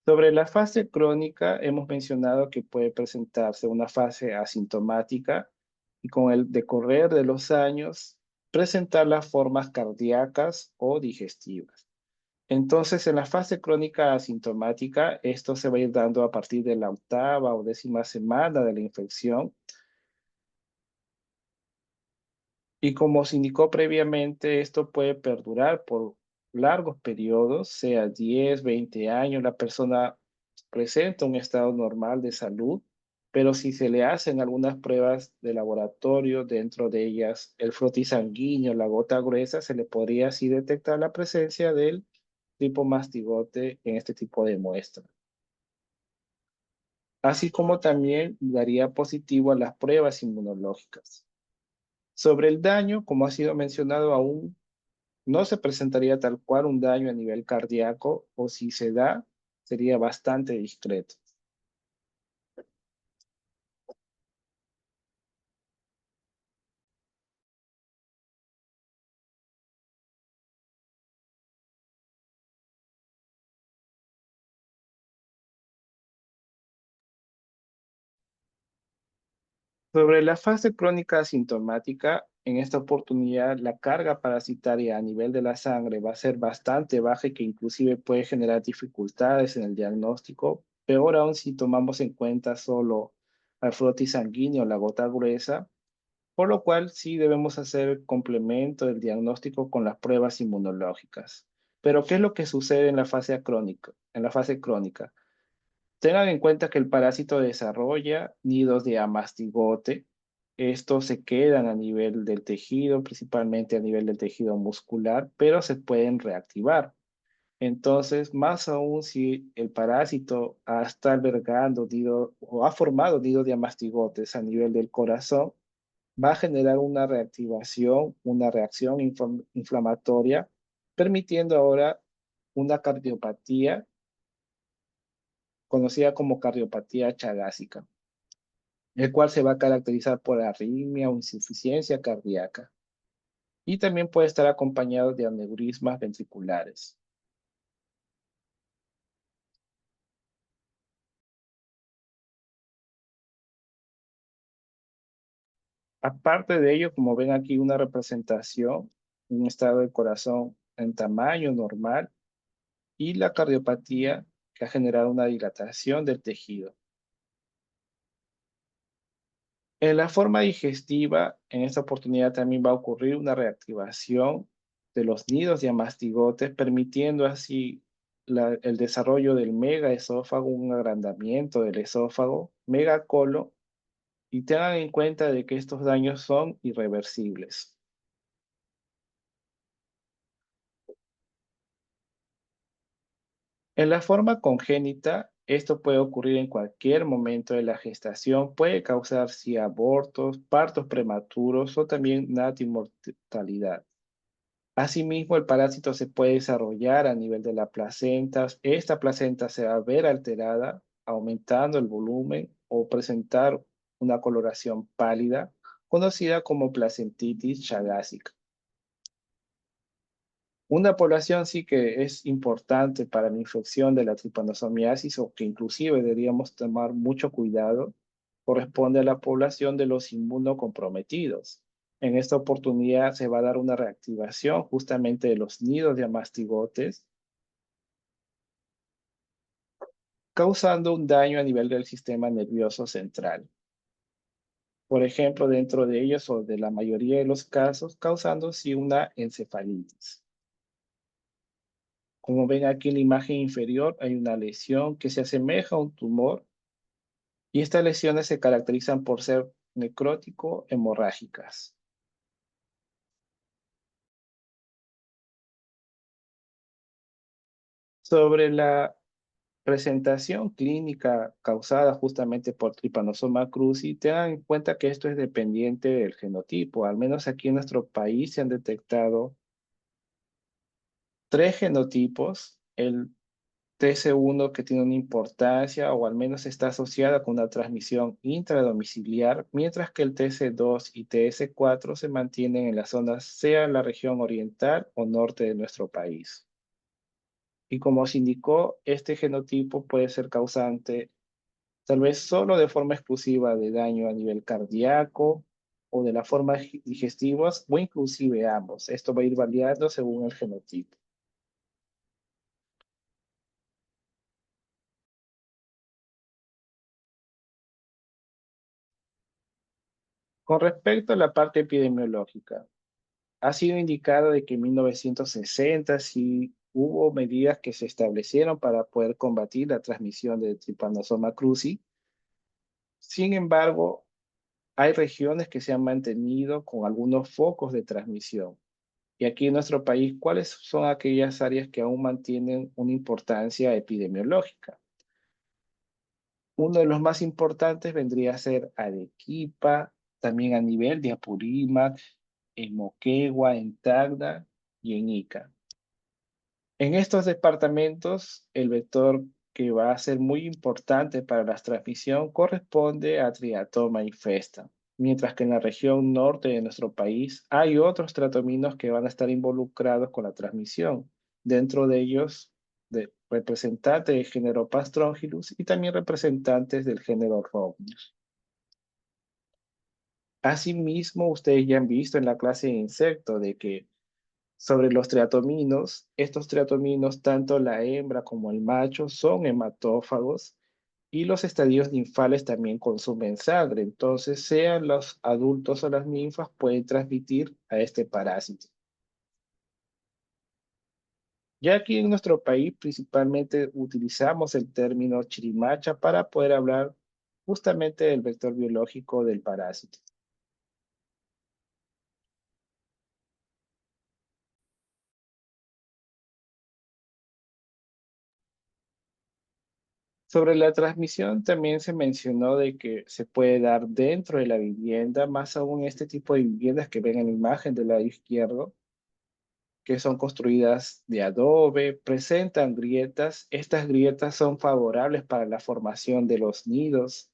Sobre la fase crónica, hemos mencionado que puede presentarse una fase asintomática y con el decorrer de los años presentar las formas cardíacas o digestivas. Entonces, en la fase crónica asintomática, esto se va a ir dando a partir de la octava o décima semana de la infección. Y como se indicó previamente, esto puede perdurar por largos periodos, sea 10, 20 años, la persona presenta un estado normal de salud, pero si se le hacen algunas pruebas de laboratorio, dentro de ellas el frotis sanguíneo, la gota gruesa, se le podría así detectar la presencia del tipo mastigote en este tipo de muestra. Así como también daría positivo a las pruebas inmunológicas. Sobre el daño, como ha sido mencionado, aún no se presentaría tal cual un daño a nivel cardíaco o si se da, sería bastante discreto. Sobre la fase crónica asintomática, en esta oportunidad la carga parasitaria a nivel de la sangre va a ser bastante baja y que inclusive puede generar dificultades en el diagnóstico. Peor aún si tomamos en cuenta solo al frotis sanguíneo, la gota gruesa, por lo cual sí debemos hacer complemento del diagnóstico con las pruebas inmunológicas. Pero ¿qué es lo que sucede en la fase crónica? En la fase crónica, Tengan en cuenta que el parásito desarrolla nidos de amastigote. Estos se quedan a nivel del tejido, principalmente a nivel del tejido muscular, pero se pueden reactivar. Entonces, más aún si el parásito está albergando nido o ha formado nidos de amastigotes a nivel del corazón, va a generar una reactivación, una reacción inflamatoria, permitiendo ahora una cardiopatía conocida como cardiopatía chagásica, el cual se va a caracterizar por arritmia o insuficiencia cardíaca y también puede estar acompañado de aneurismas ventriculares. Aparte de ello, como ven aquí una representación, un estado del corazón en tamaño normal y la cardiopatía que ha generado una dilatación del tejido. En la forma digestiva, en esta oportunidad también va a ocurrir una reactivación de los nidos de mastigotes, permitiendo así el desarrollo del megaesófago, un agrandamiento del esófago, megacolon, y tengan en cuenta de que estos daños son irreversibles. En la forma congénita, esto puede ocurrir en cualquier momento de la gestación, puede causar sí abortos, partos prematuros o también natimortalidad. Asimismo, el parásito se puede desarrollar a nivel de la placenta. Esta placenta se va a ver alterada, aumentando el volumen o presentar una coloración pálida, conocida como placentitis chagásica. Una población sí que es importante para la infección de la tripanosomiasis o que inclusive deberíamos tomar mucho cuidado, corresponde a la población de los inmunocomprometidos. En esta oportunidad se va a dar una reactivación justamente de los nidos de amastigotes, causando un daño a nivel del sistema nervioso central. Por ejemplo, dentro de ellos o de la mayoría de los casos, causando sí una encefalitis. Como ven aquí en la imagen inferior, hay una lesión que se asemeja a un tumor y estas lesiones se caracterizan por ser necrótico-hemorrágicas. Sobre la presentación clínica causada justamente por Trypanosoma cruzi, tengan en cuenta que esto es dependiente del genotipo. Al menos aquí en nuestro país se han detectado tres genotipos. El TC1 que tiene una importancia o al menos está asociada con una transmisión intradomiciliar, mientras que el TC2 y TS4 se mantienen en las zonas, sea en la región oriental o norte de nuestro país. Y como se indicó, este genotipo puede ser causante tal vez solo de forma exclusiva de daño a nivel cardíaco o de las formas digestivas o inclusive ambos. Esto va a ir variando según el genotipo. Con respecto a la parte epidemiológica, ha sido indicado de que en 1960 sí hubo medidas que se establecieron para poder combatir la transmisión de Trypanosoma cruzi. Sin embargo, hay regiones que se han mantenido con algunos focos de transmisión. Y aquí en nuestro país, ¿cuáles son aquellas áreas que aún mantienen una importancia epidemiológica? Uno de los más importantes vendría a ser Arequipa, también a nivel de Apurímac, en Moquegua, en Tacna y en Ica. En estos departamentos, el vector que va a ser muy importante para la transmisión corresponde a Triatoma infesta, mientras que en la región norte de nuestro país hay otros tratominos que van a estar involucrados con la transmisión, dentro de ellos de representantes del género Pastrongylus y también representantes del género Rhombius. Asimismo, ustedes ya han visto en la clase de insecto de que sobre los triatominos, estos triatominos, tanto la hembra como el macho, son hematófagos y los estadios ninfales también consumen sangre. Entonces, sean los adultos o las ninfas, pueden transmitir a este parásito. Ya aquí en nuestro país principalmente utilizamos el término chirimacha para poder hablar justamente del vector biológico del parásito. Sobre la transmisión también se mencionó de que se puede dar dentro de la vivienda, más aún este tipo de viviendas que ven en la imagen del lado izquierdo, que son construidas de adobe, presentan grietas. Estas grietas son favorables para la formación de los nidos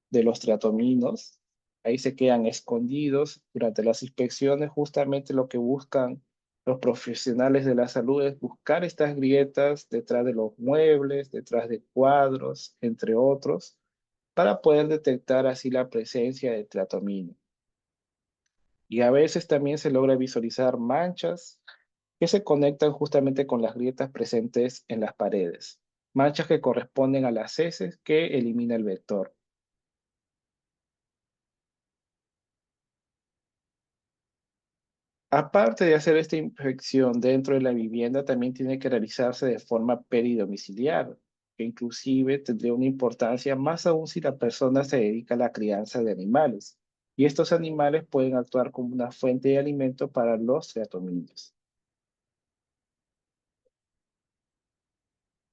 de los triatominos. Ahí se quedan escondidos durante las inspecciones. Justamente lo que buscan los profesionales de la salud es buscar estas grietas detrás de los muebles, detrás de cuadros, entre otros, para poder detectar así la presencia de triatomina. Y a veces también se logra visualizar manchas que se conectan justamente con las grietas presentes en las paredes, manchas que corresponden a las heces que elimina el vector. Aparte de hacer esta inspección dentro de la vivienda, también tiene que realizarse de forma peridomiciliar, que inclusive tendría una importancia más aún si la persona se dedica a la crianza de animales. Y estos animales pueden actuar como una fuente de alimento para los triatomídeos.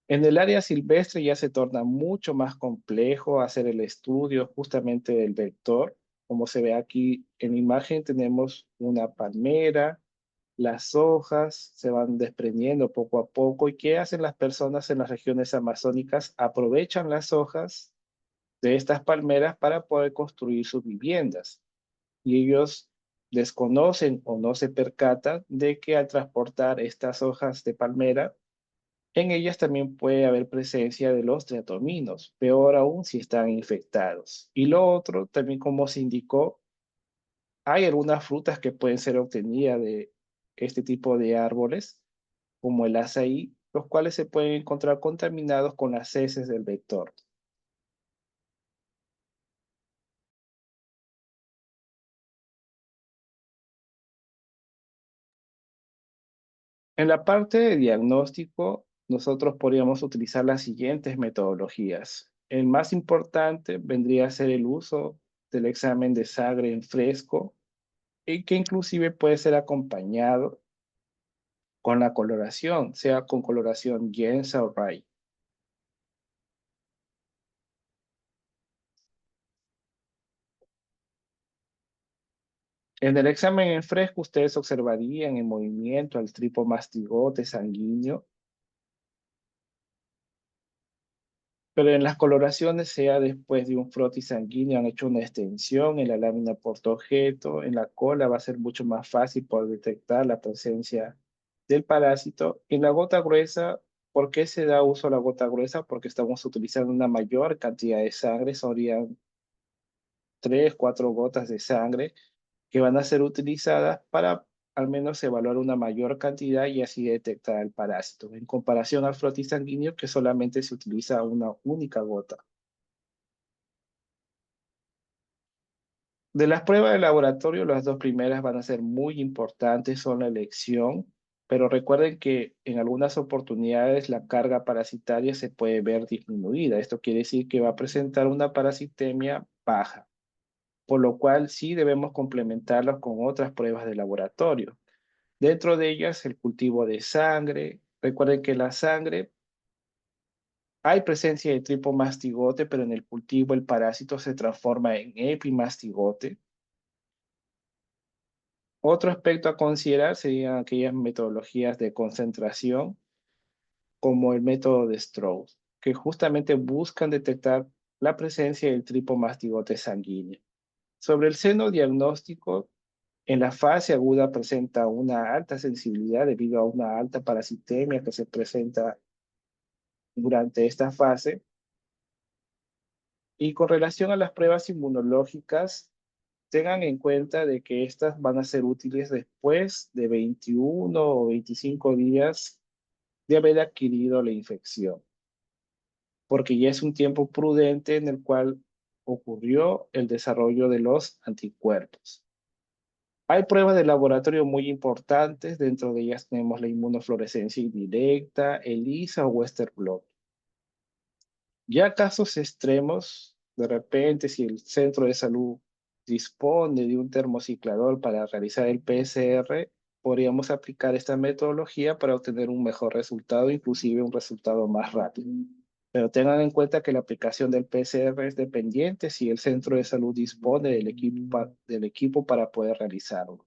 En el área silvestre ya se torna mucho más complejo hacer el estudio justamente del vector. Como se ve aquí en la imagen, tenemos una palmera, las hojas se van desprendiendo poco a poco. ¿Y qué hacen las personas en las regiones amazónicas? Aprovechan las hojas de estas palmeras para poder construir sus viviendas. Y ellos desconocen o no se percatan de que al transportar estas hojas de palmera, en ellas también puede haber presencia de los triatominos, peor aún si están infectados. Y lo otro, también como se indicó, hay algunas frutas que pueden ser obtenidas de este tipo de árboles, como el azaí, los cuales se pueden encontrar contaminados con las heces del vector. En la parte de diagnóstico, nosotros podríamos utilizar las siguientes metodologías. El más importante vendría a ser el uso del examen de sangre en fresco, y que inclusive puede ser acompañado con la coloración, sea con coloración Giemsa o Ray. En el examen en fresco, ustedes observarían en movimiento al tripomastigote sanguíneo, pero en las coloraciones, sea después de un frotis sanguíneo, han hecho una extensión en la lámina porta-objeto, en la cola va a ser mucho más fácil poder detectar la presencia del parásito. En la gota gruesa, ¿por qué se da uso a la gota gruesa? Porque estamos utilizando una mayor cantidad de sangre, serían 3, 4 gotas de sangre que van a ser utilizadas para al menos evaluar una mayor cantidad y así detectar el parásito, en comparación al frotis sanguíneo que solamente se utiliza una única gota. De las pruebas de laboratorio, las dos primeras van a ser muy importantes, son la elección, pero recuerden que en algunas oportunidades la carga parasitaria se puede ver disminuida. Esto quiere decir que va a presentar una parasitemia baja, por lo cual sí debemos complementarlos con otras pruebas de laboratorio. Dentro de ellas, el cultivo de sangre. Recuerden que la sangre, hay presencia de tripomastigote, pero en el cultivo el parásito se transforma en epimastigote. Otro aspecto a considerar serían aquellas metodologías de concentración, como el método de Strauss, que justamente buscan detectar la presencia del tripomastigote sanguíneo. Sobre el seno diagnóstico, en la fase aguda presenta una alta sensibilidad debido a una alta parasitemia que se presenta durante esta fase. Y con relación a las pruebas inmunológicas, tengan en cuenta de que estas van a ser útiles después de 21 o 25 días de haber adquirido la infección, porque ya es un tiempo prudente en el cual ocurrió el desarrollo de los anticuerpos. Hay pruebas de laboratorio muy importantes, dentro de ellas tenemos la inmunofluorescencia indirecta, ELISA o Western blot. Ya casos extremos, de repente, si el centro de salud dispone de un termociclador para realizar el PCR, podríamos aplicar esta metodología para obtener un mejor resultado, inclusive un resultado más rápido. Pero tengan en cuenta que la aplicación del PCR es dependiente si el centro de salud dispone del equipo para poder realizarlo.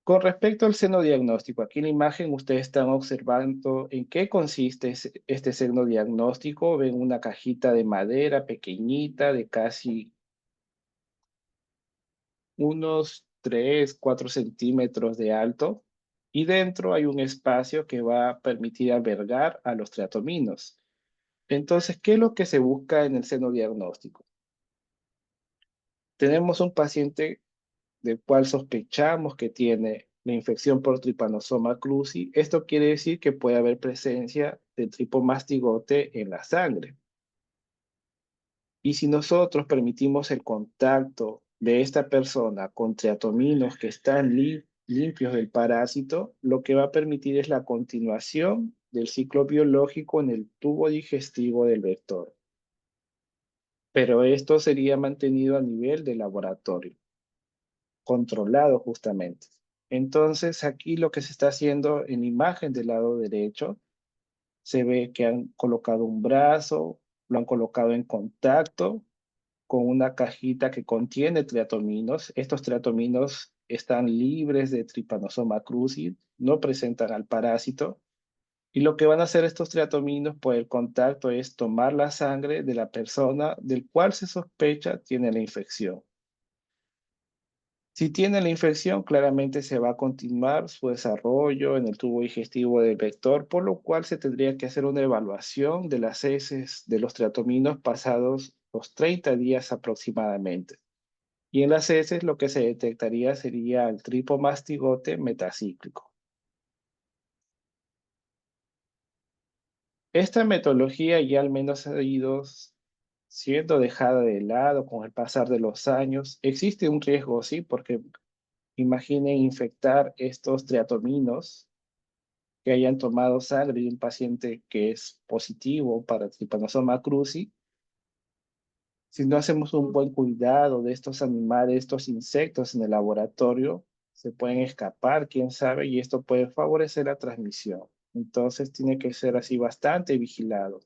Con respecto al seno diagnóstico, aquí en la imagen ustedes están observando en qué consiste este seno diagnóstico. Ven una cajita de madera pequeñita de casi unos 3, 4 centímetros de alto y dentro hay un espacio que va a permitir albergar a los triatominos. Entonces, ¿qué es lo que se busca en el seno diagnóstico? Tenemos un paciente del cual sospechamos que tiene la infección por Trypanosoma cruzi. Esto quiere decir que puede haber presencia de tripomastigote en la sangre. Y si nosotros permitimos el contacto de esta persona con triatominos que están limpios del parásito, lo que va a permitir es la continuación del ciclo biológico en el tubo digestivo del vector. Pero esto sería mantenido a nivel de laboratorio, controlado justamente. Entonces, aquí lo que se está haciendo en la imagen del lado derecho, se ve que han colocado un brazo, lo han colocado en contacto con una cajita que contiene triatominos. Estos triatominos están libres de Trypanosoma cruzi, no presentan al parásito. Y lo que van a hacer estos triatominos por el contacto es tomar la sangre de la persona del cual se sospecha tiene la infección. Si tiene la infección, claramente se va a continuar su desarrollo en el tubo digestivo del vector, por lo cual se tendría que hacer una evaluación de las heces de los triatominos pasados los 30 días aproximadamente. Y en las heces lo que se detectaría sería el tripomastigote metacíclico. Esta metodología ya al menos ha ido siendo dejada de lado con el pasar de los años. Existe un riesgo, sí, porque imaginen infectar estos triatominos que hayan tomado sangre de un paciente que es positivo para Trypanosoma cruzi. Si no hacemos un buen cuidado de estos animales, estos insectos en el laboratorio, se pueden escapar, quién sabe, y esto puede favorecer la transmisión. Entonces tiene que ser así bastante vigilado.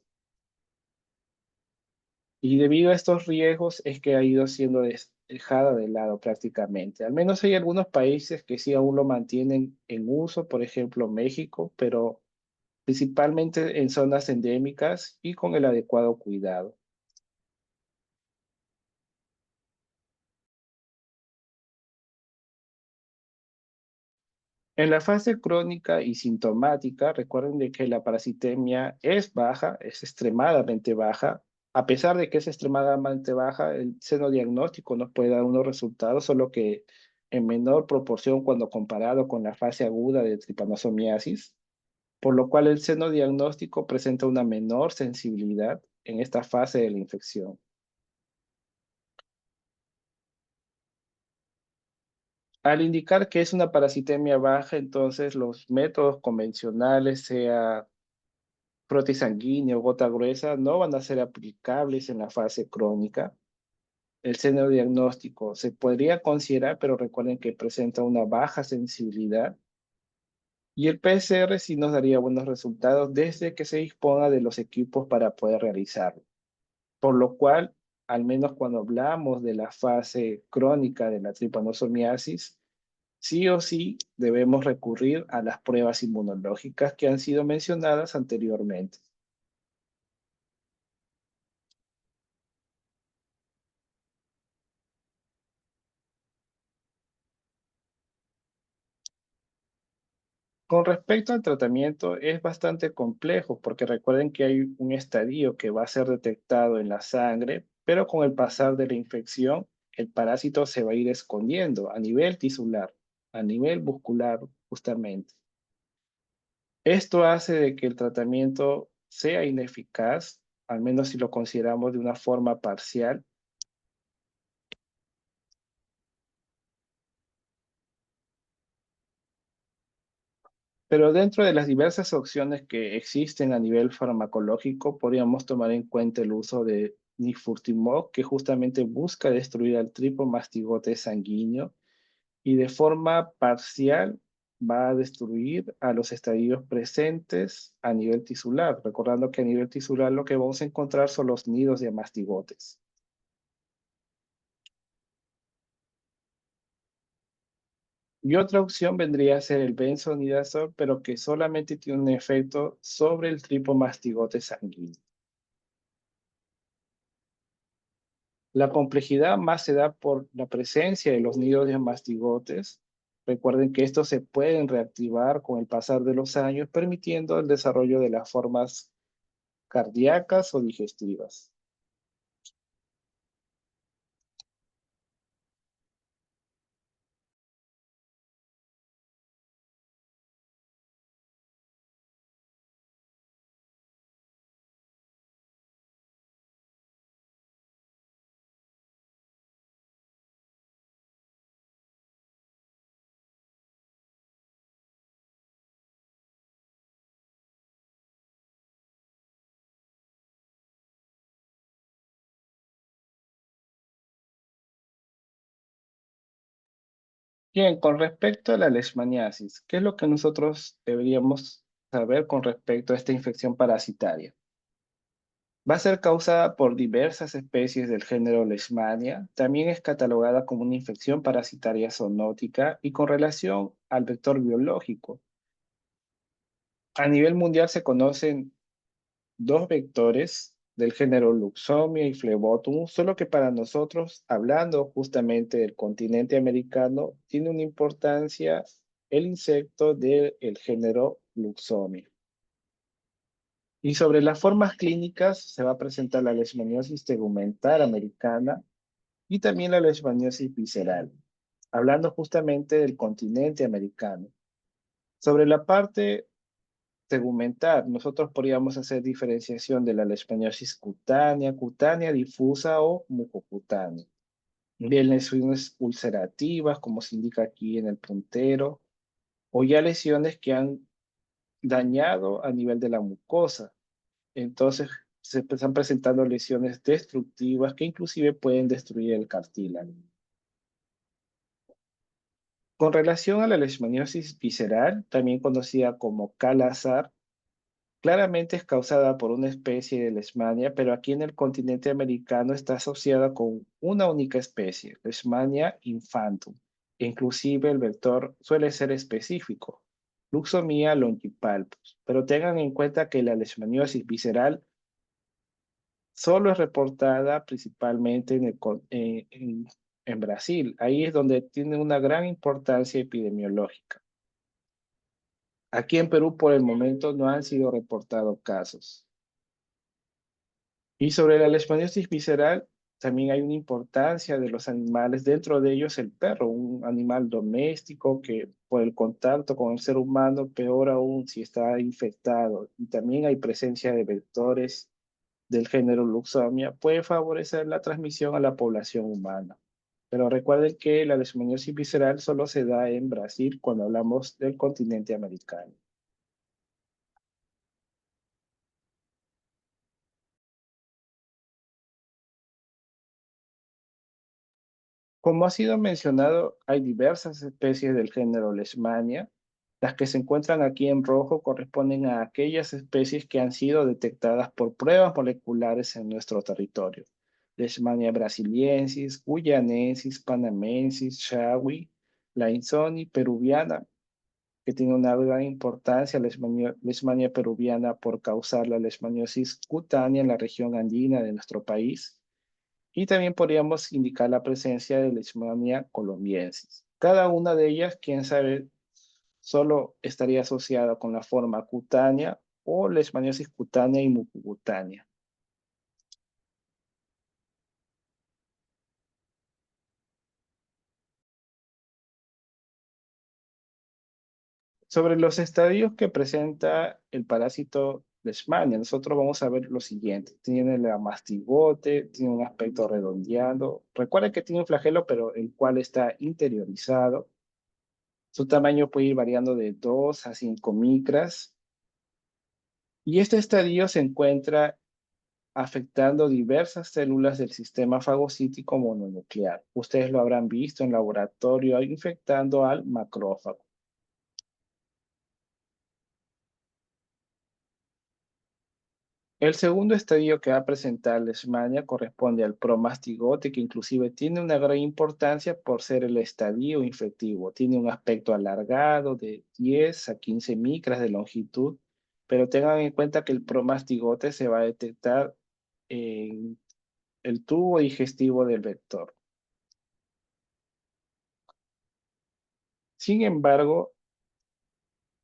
Y debido a estos riesgos es que ha ido siendo dejada de lado prácticamente. Al menos hay algunos países que sí aún lo mantienen en uso, por ejemplo México, pero principalmente en zonas endémicas y con el adecuado cuidado. En la fase crónica y sintomática, recuerden de que la parasitemia es baja, es extremadamente baja. A pesar de que es extremadamente baja, el seno diagnóstico nos puede dar unos resultados, solo que en menor proporción cuando comparado con la fase aguda de tripanosomiasis, por lo cual el seno diagnóstico presenta una menor sensibilidad en esta fase de la infección. Al indicar que es una parasitemia baja, entonces los métodos convencionales, sea prótesis sanguínea o gota gruesa, no van a ser aplicables en la fase crónica. El seno diagnóstico se podría considerar, pero recuerden que presenta una baja sensibilidad. Y el PCR sí nos daría buenos resultados desde que se disponga de los equipos para poder realizarlo. Por lo cual, al menos cuando hablamos de la fase crónica de la tripanosomiasis, sí o sí debemos recurrir a las pruebas inmunológicas que han sido mencionadas anteriormente. Con respecto al tratamiento, es bastante complejo porque recuerden que hay un estadio que va a ser detectado en la sangre, pero con el pasar de la infección, el parásito se va a ir escondiendo a nivel tisular, a nivel muscular, justamente. Esto hace de que el tratamiento sea ineficaz, al menos si lo consideramos de una forma parcial, Pero dentro de las diversas opciones que existen a nivel farmacológico, podríamos tomar en cuenta el uso de nifurtimox, que justamente busca destruir al tripomastigote sanguíneo y de forma parcial va a destruir a los estadios presentes a nivel tisular, recordando que a nivel tisular lo que vamos a encontrar son los nidos de mastigotes. Y otra opción vendría a ser el benzonidazol, pero que solamente tiene un efecto sobre el tripomastigote sanguíneo. La complejidad más se da por la presencia de los nidos de mastigotes. Recuerden que estos se pueden reactivar con el pasar de los años, permitiendo el desarrollo de las formas cardíacas o digestivas. Bien, con respecto a la leishmaniasis, ¿qué es lo que nosotros deberíamos saber con respecto a esta infección parasitaria? Va a ser causada por diversas especies del género Leishmania. También es catalogada como una infección parasitaria zoonótica y con relación al vector biológico. A nivel mundial se conocen dos vectores del género Luxomia y Phlebotomus, solo que para nosotros, hablando justamente del continente americano, tiene una importancia el insecto del género Luxomia. Y sobre las formas clínicas se va a presentar la leishmaniosis tegumental americana y también la leishmaniosis visceral, hablando justamente del continente americano. Sobre la parte tegumental, nosotros podríamos hacer diferenciación de la leishmaniosis cutánea, cutánea difusa o mucocutánea. Bien, lesiones ulcerativas, como se indica aquí en el puntero, o ya lesiones que han dañado a nivel de la mucosa. Entonces, se están presentando lesiones destructivas que inclusive pueden destruir el cartílago. Con relación a la leishmaniosis visceral, también conocida como Kala-Azar, claramente es causada por una especie de Leishmania, pero aquí en el continente americano está asociada con una única especie, Leishmania infantum. Inclusive el vector suele ser específico, Luxomia longipalpus. Pero tengan en cuenta que la leishmaniosis visceral solo es reportada principalmente en Brasil. Ahí es donde tiene una gran importancia epidemiológica. Aquí en Perú por el momento no han sido reportados casos. Y sobre la leishmaniosis visceral, también hay una importancia de los animales, dentro de ellos el perro, un animal doméstico que por el contacto con el ser humano, peor aún si está infectado. Y también hay presencia de vectores del género Luxomia, puede favorecer la transmisión a la población humana. Pero recuerden que la leishmaniosis visceral solo se da en Brasil cuando hablamos del continente americano. Como ha sido mencionado, hay diversas especies del género Leishmania. Las que se encuentran aquí en rojo corresponden a aquellas especies que han sido detectadas por pruebas moleculares en nuestro territorio. Leishmania brasiliensis, guyanensis, panamensis, shawi, lainzoni, peruviana, que tiene una gran importancia, Leishmania peruviana por causar la leishmaniosis cutánea en la región andina de nuestro país. Y también podríamos indicar la presencia de Leishmania colombiensis. Cada una de ellas, quién sabe, solo estaría asociada con la forma cutánea o leishmaniosis cutánea y mucocutánea. Sobre los estadios que presenta el parásito Leishmania, nosotros vamos a ver lo siguiente. Tiene la mastigote, tiene un aspecto redondeado. Recuerda que tiene un flagelo, pero el cual está interiorizado. Su tamaño puede ir variando de 2 a 5 micras y este estadio se encuentra afectando diversas células del sistema fagocítico mononuclear. Ustedes lo habrán visto en laboratorio infectando al macrófago. El segundo estadio que va a presentar Leishmania corresponde al promastigote, que inclusive tiene una gran importancia por ser el estadio infectivo. Tiene un aspecto alargado de 10 a 15 micras de longitud, pero tengan en cuenta que el promastigote se va a detectar en el tubo digestivo del vector. Sin embargo,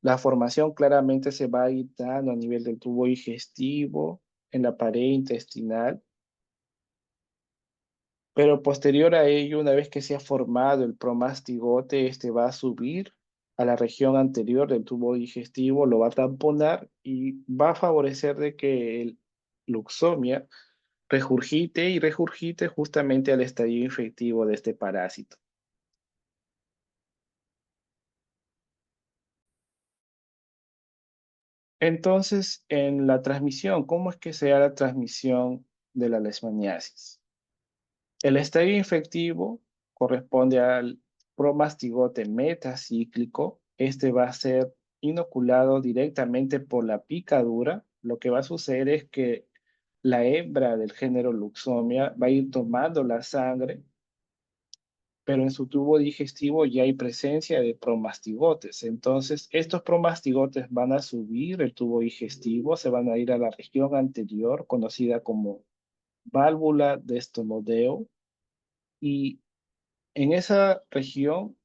la formación claramente se va a ir dando a nivel del tubo digestivo, en la pared intestinal, pero posterior a ello, una vez que se ha formado el promastigote, este va a subir a la región anterior del tubo digestivo, lo va a tamponar y va a favorecer de que el luxomia regurgite y regurgite justamente al estadio infectivo de este parásito. Entonces, en la transmisión, ¿cómo es que se da la transmisión de la leishmaniasis? El estadio infectivo corresponde al promastigote metacíclico. Este va a ser inoculado directamente por la picadura. Lo que va a suceder es que la hembra del género Luxomia va a ir tomando la sangre, pero en su tubo digestivo ya hay presencia de promastigotes. Entonces, estos promastigotes van a subir el tubo digestivo, se van a ir a la región anterior, conocida como válvula de estomodeo, y en esa región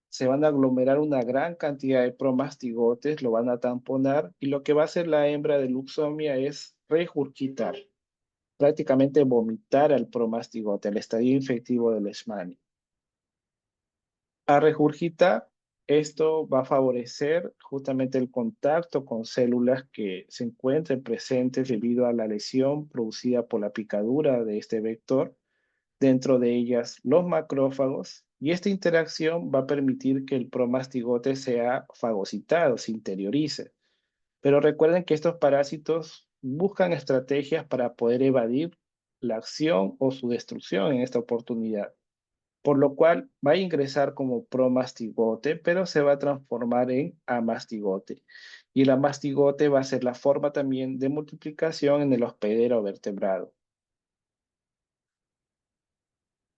se van a aglomerar una gran cantidad de promastigotes, lo van a tamponar, y lo que va a hacer la hembra de Luxomia es regurgitar, prácticamente vomitar al promastigote, el estadio infectivo del Leishmania. A regurgitar, esto va a favorecer justamente el contacto con células que se encuentren presentes debido a la lesión producida por la picadura de este vector, dentro de ellas los macrófagos, y esta interacción va a permitir que el promastigote sea fagocitado, se interiorice. Pero recuerden que estos parásitos buscan estrategias para poder evadir la acción o su destrucción en esta oportunidad, por lo cual va a ingresar como promastigote, pero se va a transformar en amastigote. Y el amastigote va a ser la forma también de multiplicación en el hospedero vertebrado.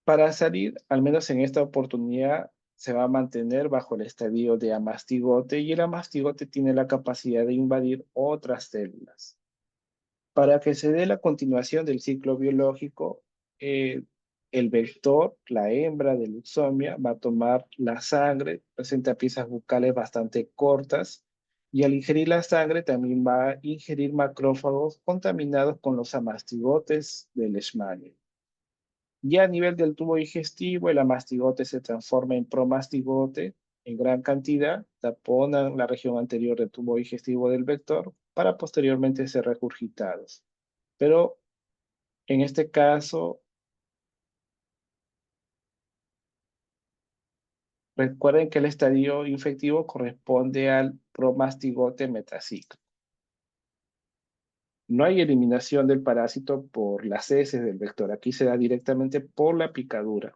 Para salir, al menos en esta oportunidad, se va a mantener bajo el estadio de amastigote y el amastigote tiene la capacidad de invadir otras células. Para que se dé la continuación del ciclo biológico, eh, el vector, la hembra de Luxomia, va a tomar la sangre, presenta piezas bucales bastante cortas, y al ingerir la sangre también va a ingerir macrófagos contaminados con los amastigotes del Leishmania. Ya a nivel del tubo digestivo, el amastigote se transforma en promastigote en gran cantidad, taponan la región anterior del tubo digestivo del vector para posteriormente ser regurgitados. Pero en este caso, recuerden que el estadio infectivo corresponde al promastigote metacíclico. No hay eliminación del parásito por las heces del vector. Aquí se da directamente por la picadura.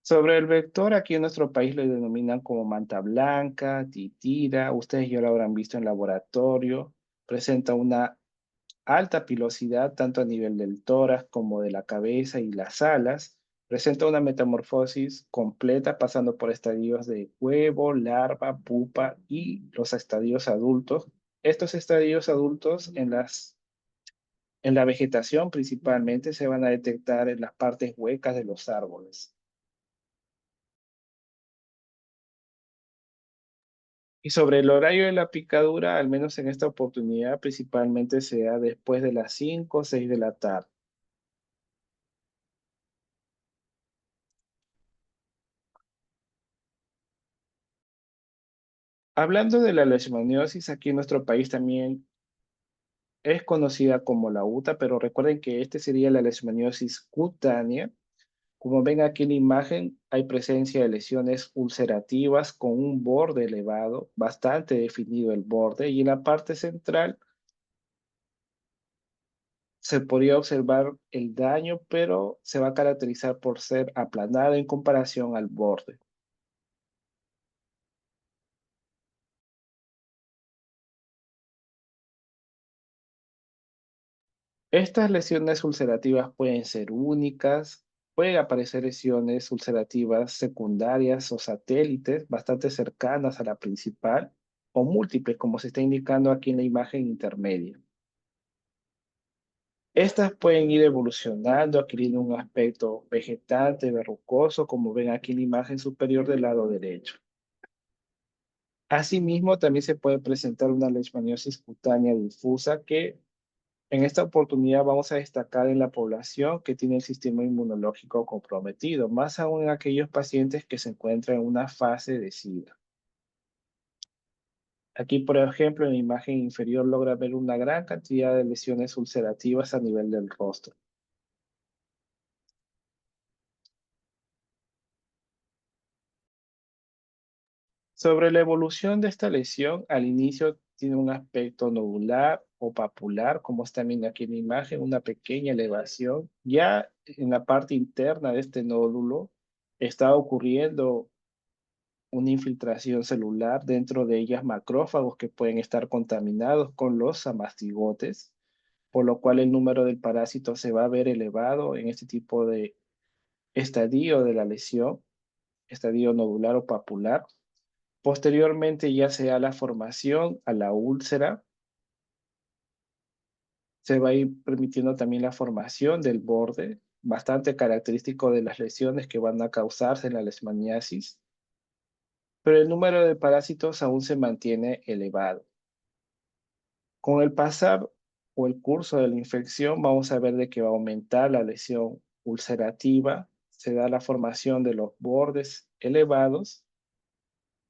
Sobre el vector, aquí en nuestro país le denominan como manta blanca, titira. Ustedes ya lo habrán visto en laboratorio. Presenta una alta pilosidad tanto a nivel del tórax como de la cabeza y las alas. Presenta una metamorfosis completa pasando por estadios de huevo, larva, pupa y los estadios adultos. Estos estadios adultos en la vegetación principalmente se van a detectar en las partes huecas de los árboles. Y sobre el horario de la picadura, al menos en esta oportunidad, principalmente se da después de las 5 o 6 de la tarde. Hablando de la leishmaniosis, aquí en nuestro país también es conocida como la UTA, pero recuerden que este sería la leishmaniosis cutánea. Como ven aquí en la imagen, hay presencia de lesiones ulcerativas con un borde elevado, bastante definido el borde, y en la parte central se podría observar el daño, pero se va a caracterizar por ser aplanado en comparación al borde. Estas lesiones ulcerativas pueden ser únicas, pueden aparecer lesiones ulcerativas secundarias o satélites bastante cercanas a la principal o múltiples, como se está indicando aquí en la imagen intermedia. Estas pueden ir evolucionando, adquiriendo un aspecto vegetante, verrucoso, como ven aquí en la imagen superior del lado derecho. Asimismo, también se puede presentar una leishmaniosis cutánea difusa que en esta oportunidad vamos a destacar en la población que tiene el sistema inmunológico comprometido, más aún en aquellos pacientes que se encuentran en una fase de SIDA. Aquí, por ejemplo, en la imagen inferior logra ver una gran cantidad de lesiones ulcerativas a nivel del rostro. Sobre la evolución de esta lesión, al inicio tiene un aspecto nodular o papular, como está viendo aquí en la imagen, una pequeña elevación. Ya en la parte interna de este nódulo está ocurriendo una infiltración celular, dentro de ellas macrófagos que pueden estar contaminados con los amastigotes, por lo cual el número del parásito se va a ver elevado en este tipo de estadio de la lesión, estadio nodular o papular. Posteriormente ya sea la formación a la úlcera, se va a ir permitiendo también la formación del borde, bastante característico de las lesiones que van a causarse en la leishmaniasis, pero el número de parásitos aún se mantiene elevado. Con el pasar o el curso de la infección, vamos a ver de que va a aumentar la lesión ulcerativa, se da la formación de los bordes elevados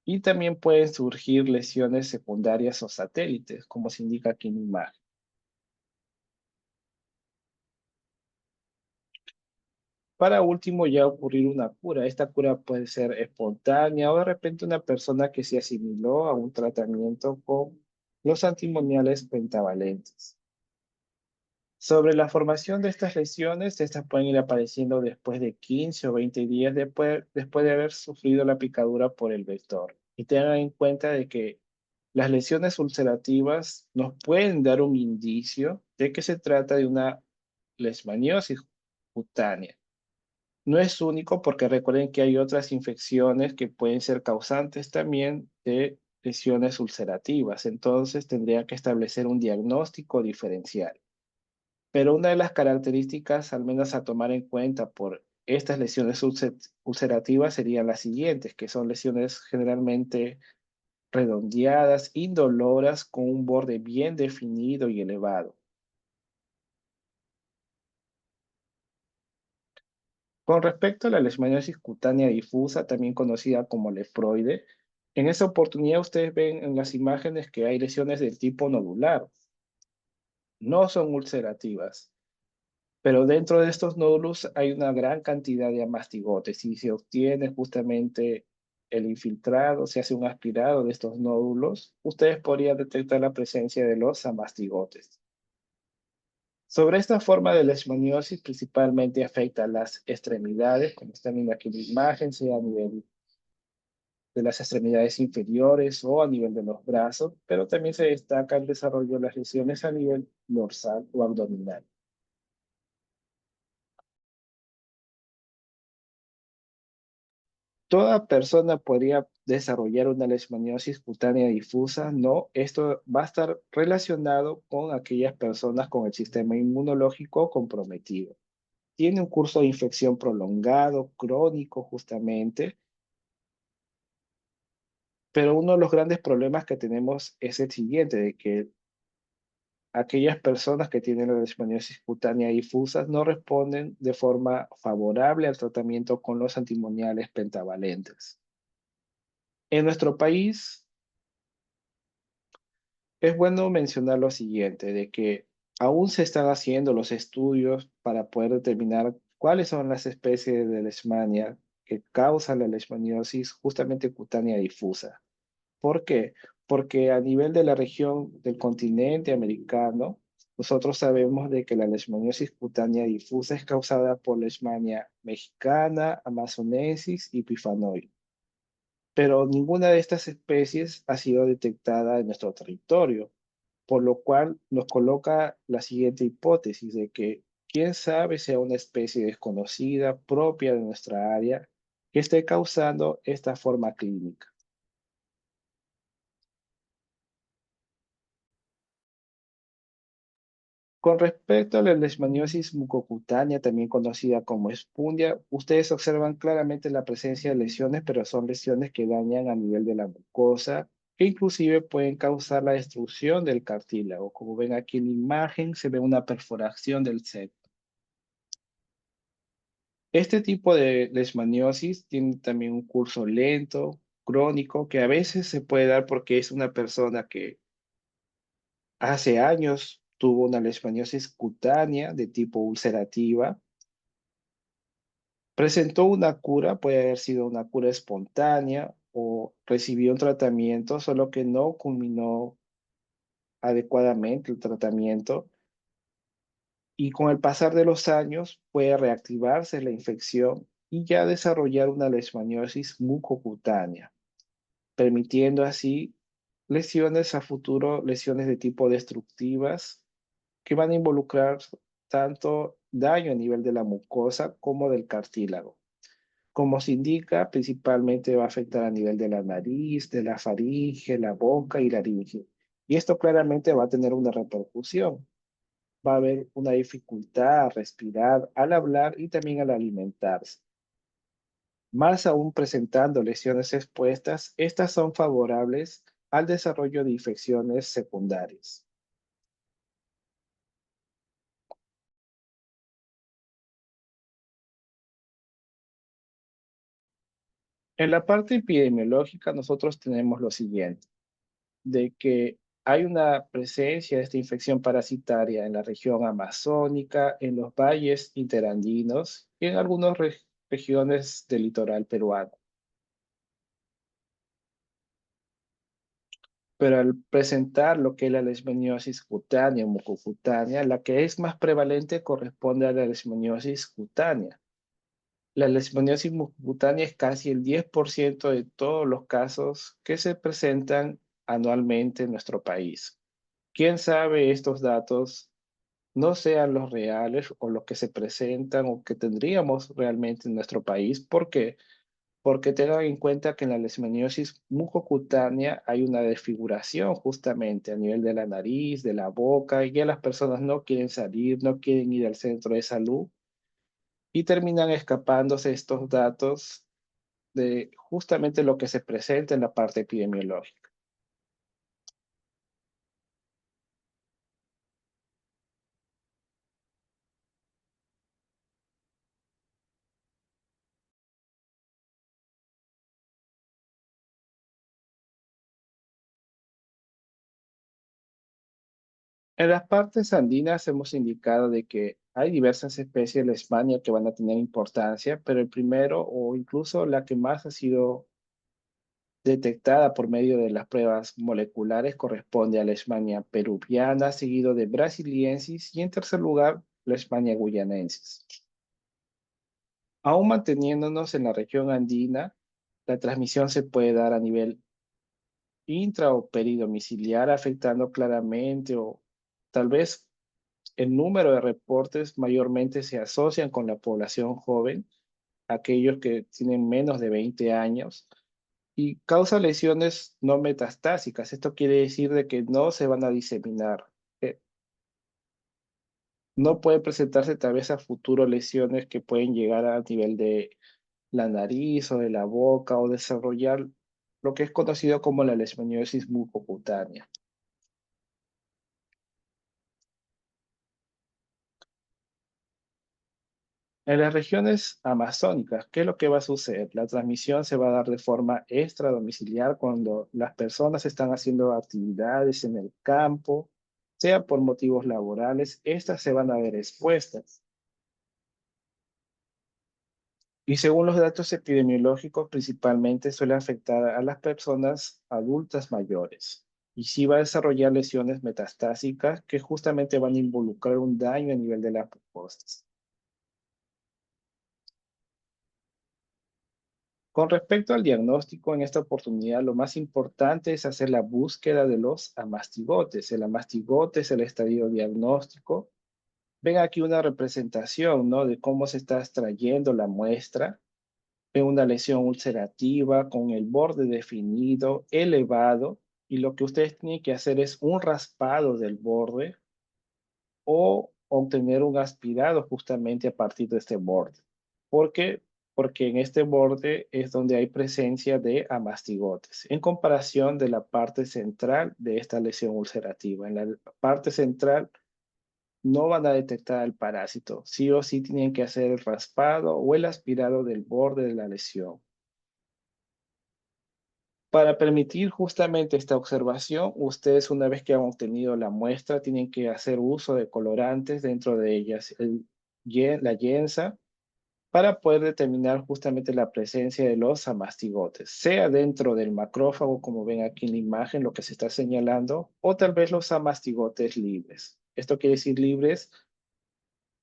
y también pueden surgir lesiones secundarias o satélites, como se indica aquí en la imagen. Para último, ya ocurrir una cura. Esta cura puede ser espontánea o de repente una persona que se asimiló a un tratamiento con los antimoniales pentavalentes. Sobre la formación de estas lesiones, estas pueden ir apareciendo después de 15 o 20 días después de haber sufrido la picadura por el vector. Y tengan en cuenta de que las lesiones ulcerativas nos pueden dar un indicio de que se trata de una leishmaniosis cutánea. No es único porque recuerden que hay otras infecciones que pueden ser causantes también de lesiones ulcerativas. Entonces tendría que establecer un diagnóstico diferencial. Pero una de las características, al menos a tomar en cuenta por estas lesiones ulcerativas, serían las siguientes, que son lesiones generalmente redondeadas, indoloras, con un borde bien definido y elevado. Con respecto a la leishmaniasis cutánea difusa, también conocida como leploide, en esa oportunidad ustedes ven en las imágenes que hay lesiones del tipo nodular, no son ulcerativas, pero dentro de estos nódulos hay una gran cantidad de amastigotes y se obtiene justamente el infiltrado, se hace un aspirado de estos nódulos, ustedes podrían detectar la presencia de los amastigotes. Sobre esta forma de leishmaniosis principalmente afecta a las extremidades, como están viendo aquí en la imagen, sea a nivel de las extremidades inferiores o a nivel de los brazos, pero también se destaca el desarrollo de las lesiones a nivel dorsal o abdominal. Toda persona podría desarrollar una leishmaniosis cutánea difusa, no, esto va a estar relacionado con aquellas personas con el sistema inmunológico comprometido. Tiene un curso de infección prolongado, crónico justamente, pero uno de los grandes problemas que tenemos es el siguiente, de que aquellas personas que tienen la leishmaniosis cutánea difusa no responden de forma favorable al tratamiento con los antimoniales pentavalentes. En nuestro país, Es bueno mencionar lo siguiente, de que aún se están haciendo los estudios para poder determinar cuáles son las especies de leishmania que causan la leishmaniosis justamente cutánea difusa. ¿Por qué? Porque a nivel de la región del continente americano, nosotros sabemos de que la leishmaniosis cutánea difusa es causada por Leishmania mexicana, amazonensis y pifanoid. Pero ninguna de estas especies ha sido detectada en nuestro territorio, por lo cual nos coloca la siguiente hipótesis de que quién sabe sea una especie desconocida propia de nuestra área que esté causando esta forma clínica. Con respecto a la leishmaniosis mucocutánea, también conocida como espundia, ustedes observan claramente la presencia de lesiones, pero son lesiones que dañan a nivel de la mucosa, que inclusive pueden causar la destrucción del cartílago. Como ven aquí en la imagen, se ve una perforación del septo. Este tipo de leishmaniosis tiene también un curso lento, crónico, que a veces se puede dar porque es una persona que hace años tuvo una leishmaniosis cutánea de tipo ulcerativa. Presentó una cura, puede haber sido una cura espontánea o recibió un tratamiento, solo que no culminó adecuadamente el tratamiento y con el pasar de los años puede reactivarse la infección y ya desarrollar una leishmaniosis mucocutánea, permitiendo así lesiones a futuro, lesiones de tipo destructivas que van a involucrar tanto daño a nivel de la mucosa como del cartílago. Como se indica, principalmente va a afectar a nivel de la nariz, de la faringe, la boca y laringe. Y esto claramente va a tener una repercusión. Va a haber una dificultad a respirar, al hablar y también al alimentarse. Más aún presentando lesiones expuestas, estas son favorables al desarrollo de infecciones secundarias. En la parte epidemiológica, nosotros tenemos lo siguiente, de que hay una presencia de esta infección parasitaria en la región amazónica, en los valles interandinos y en algunas regiones del litoral peruano. Pero al presentar lo que es la leishmaniosis cutánea o mucocutánea, la que es más prevalente corresponde a la leishmaniosis cutánea. La leishmaniosis mucocutánea es casi el 10% de todos los casos que se presentan anualmente en nuestro país. ¿Quién sabe estos datos no sean los reales o los que se presentan o que tendríamos realmente en nuestro país? ¿Por qué? Porque tengan en cuenta que en la leishmaniosis mucocutánea hay una desfiguración justamente a nivel de la nariz, de la boca, y ya las personas no quieren salir, no quieren ir al centro de salud y terminan escapándose estos datos de justamente lo que se presenta en la parte epidemiológica. En las partes andinas hemos indicado de que hay diversas especies de Leishmania que van a tener importancia, pero el primero o incluso la que más ha sido detectada por medio de las pruebas moleculares corresponde a Leishmania peruviana, seguido de brasiliensis y en tercer lugar Leishmania guyanensis. Aún manteniéndonos en la región andina, la transmisión se puede dar a nivel intra o peridomiciliar, afectando claramente o tal vez el número de reportes mayormente se asocian con la población joven, aquellos que tienen menos de 20 años, y causa lesiones no metastásicas. Esto quiere decir de que no se van a diseminar. Eh, no puede presentarse tal vez a futuro lesiones que pueden llegar a nivel de la nariz o de la boca o desarrollar lo que es conocido como la leishmaniosis mucocutánea. En las regiones amazónicas, ¿qué es lo que va a suceder? La transmisión se va a dar de forma extradomiciliar cuando las personas están haciendo actividades en el campo, sea por motivos laborales, estas se van a ver expuestas. Y según los datos epidemiológicos, principalmente suele afectar a las personas adultas mayores. Y sí va a desarrollar lesiones metastásicas que justamente van a involucrar un daño a nivel de las mucosas. Con respecto al diagnóstico, en esta oportunidad lo más importante es hacer la búsqueda de los amastigotes. El amastigote es el estadio diagnóstico. Ven aquí una representación, ¿no? De cómo se está extrayendo la muestra. Ven una lesión ulcerativa con el borde definido, elevado, y lo que ustedes tienen que hacer es un raspado del borde o obtener un aspirado justamente a partir de este borde. ¿Por qué? Porque en este borde es donde hay presencia de amastigotes, en comparación de la parte central de esta lesión ulcerativa. En la parte central no van a detectar el parásito. Sí o sí tienen que hacer el raspado o el aspirado del borde de la lesión. Para permitir justamente esta observación, ustedes una vez que han obtenido la muestra tienen que hacer uso de colorantes dentro de ellas, la yensa, para poder determinar justamente la presencia de los amastigotes, sea dentro del macrófago, como ven aquí en la imagen, lo que se está señalando, o tal vez los amastigotes libres. Esto quiere decir libres,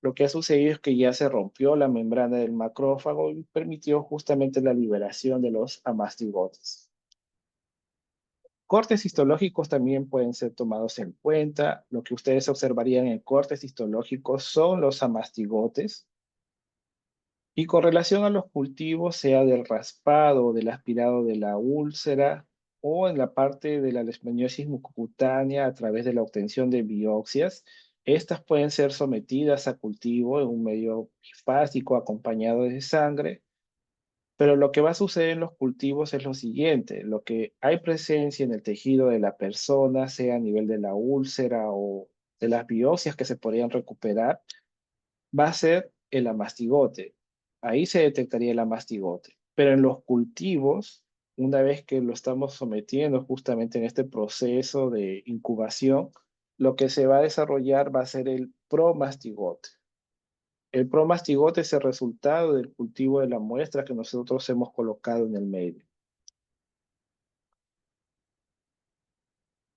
lo que ha sucedido es que ya se rompió la membrana del macrófago y permitió justamente la liberación de los amastigotes. Cortes histológicos también pueden ser tomados en cuenta. Lo que ustedes observarían en cortes histológicos son los amastigotes. Y con relación a los cultivos, sea del raspado o del aspirado de la úlcera o en la parte de la leishmaniosis mucocutánea a través de la obtención de biopsias, estas pueden ser sometidas a cultivo en un medio bifásico acompañado de sangre, pero lo que va a suceder en los cultivos es lo siguiente, lo que hay presencia en el tejido de la persona, sea a nivel de la úlcera o de las biopsias que se podrían recuperar, va a ser el amastigote. Ahí se detectaría el amastigote. Pero en los cultivos, una vez que lo estamos sometiendo justamente en este proceso de incubación, lo que se va a desarrollar va a ser el promastigote. El promastigote es el resultado del cultivo de la muestra que nosotros hemos colocado en el medio.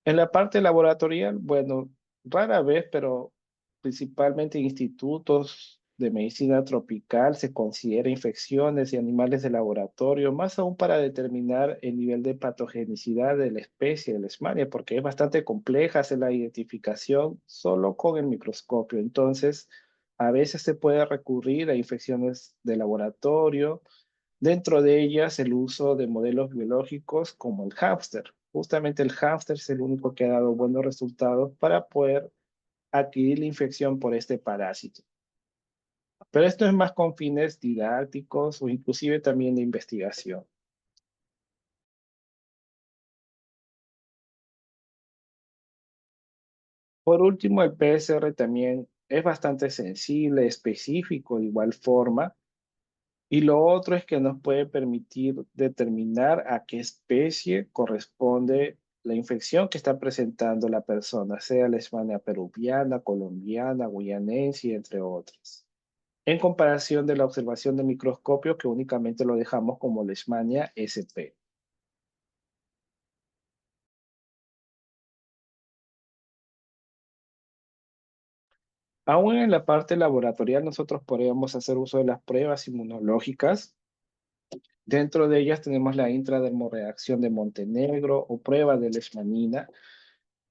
En la parte laboratorial, bueno, rara vez, pero principalmente en institutos de medicina tropical se considera infecciones y animales de laboratorio, más aún para determinar el nivel de patogenicidad de la especie de Leishmania, porque es bastante compleja hacer la identificación solo con el microscopio. Entonces, a veces se puede recurrir a infecciones de laboratorio. Dentro de ellas, el uso de modelos biológicos como el hámster. Justamente el hámster es el único que ha dado buenos resultados para poder adquirir la infección por este parásito. Pero esto es más con fines didácticos o inclusive también de investigación. Por último, el PCR también es bastante sensible, específico de igual forma. Y lo otro es que nos puede permitir determinar a qué especie corresponde la infección que está presentando la persona, sea Leishmania peruviana, colombiana, guyanense, entre otras. En comparación de la observación de microscopio que únicamente lo dejamos como Leishmania SP. Aún en la parte laboratorial, nosotros podríamos hacer uso de las pruebas inmunológicas. Dentro de ellas tenemos la intradermorreacción de Montenegro o prueba de leishmanina,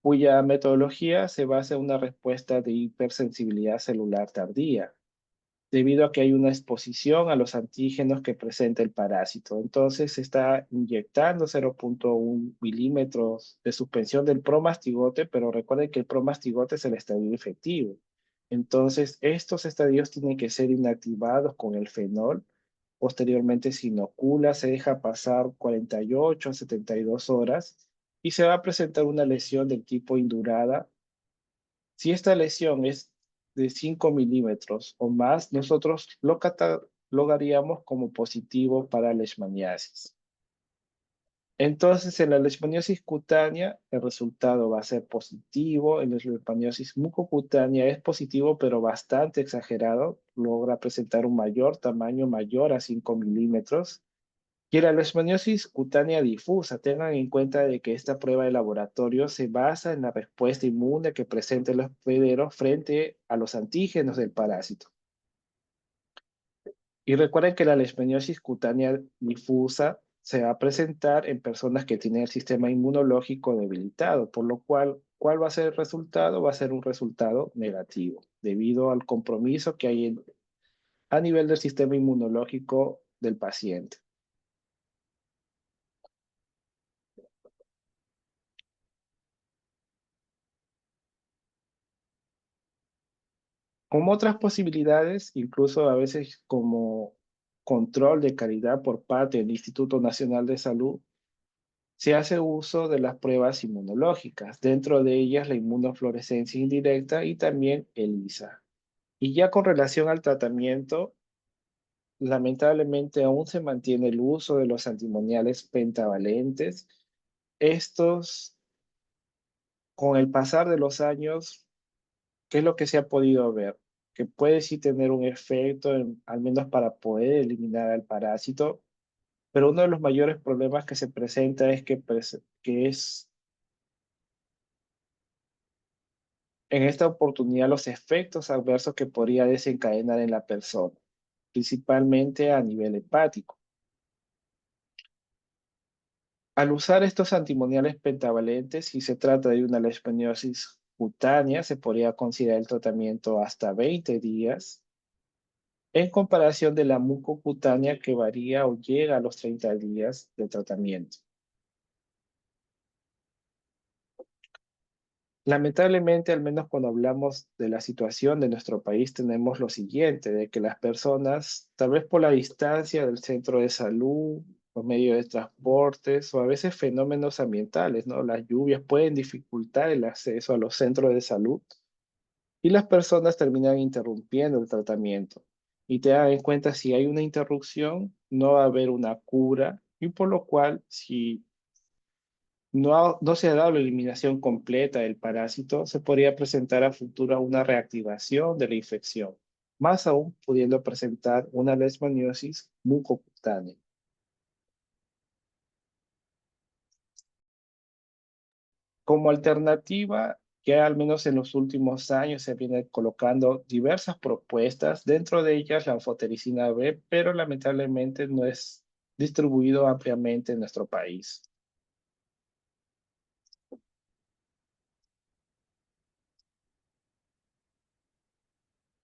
cuya metodología se basa en una respuesta de hipersensibilidad celular tardía, debido a que hay una exposición a los antígenos que presenta el parásito. Entonces se está inyectando 0,1 milímetros de suspensión del promastigote, pero recuerden que el promastigote es el estadio efectivo. Entonces estos estadios tienen que ser inactivados con el fenol. Posteriormente se inocula, se deja pasar 48 a 72 horas y se va a presentar una lesión del tipo indurada. Si esta lesión es de 5 milímetros o más, nosotros lo catalogaríamos como positivo para leishmaniasis. Entonces, en la leishmaniosis cutánea, el resultado va a ser positivo. En la leishmaniosis mucocutánea es positivo, pero bastante exagerado. Logra presentar un mayor tamaño, mayor a 5 milímetros. Y en la leishmaniosis cutánea difusa, tengan en cuenta de que esta prueba de laboratorio se basa en la respuesta inmune que presenta el hospedero frente a los antígenos del parásito. Y recuerden que la leishmaniosis cutánea difusa se va a presentar en personas que tienen el sistema inmunológico debilitado, por lo cual, ¿cuál va a ser el resultado? Va a ser un resultado negativo, debido al compromiso que hay a nivel del sistema inmunológico del paciente. Como otras posibilidades, incluso a veces como control de calidad por parte del Instituto Nacional de Salud, se hace uso de las pruebas inmunológicas, dentro de ellas la inmunofluorescencia indirecta y también ELISA. Y ya con relación al tratamiento, lamentablemente aún se mantiene el uso de los antimoniales pentavalentes. Estos, con el pasar de los años, ¿qué es lo que se ha podido ver? Que puede sí tener un efecto, al menos para poder eliminar al parásito, pero uno de los mayores problemas que se presenta es que es en esta oportunidad los efectos adversos que podría desencadenar en la persona, principalmente a nivel hepático. Al usar estos antimoniales pentavalentes, si se trata de una leishmaniosis cutánea, se podría considerar el tratamiento hasta 20 días, en comparación de la mucocutánea que varía o llega a los 30 días de tratamiento. Lamentablemente, al menos cuando hablamos de la situación de nuestro país, tenemos lo siguiente, de que las personas, tal vez por la distancia del centro de salud, por medio de transportes o a veces fenómenos ambientales, ¿no? Las lluvias pueden dificultar el acceso a los centros de salud y las personas terminan interrumpiendo el tratamiento. Y te dan en cuenta, si hay una interrupción, no va a haber una cura y por lo cual, si no se ha dado la eliminación completa del parásito, se podría presentar a futuro una reactivación de la infección, más aún pudiendo presentar una leishmaniosis mucocutánea. Como alternativa, ya al menos en los últimos años se vienen colocando diversas propuestas, dentro de ellas la anfotericina B, pero lamentablemente no es distribuido ampliamente en nuestro país.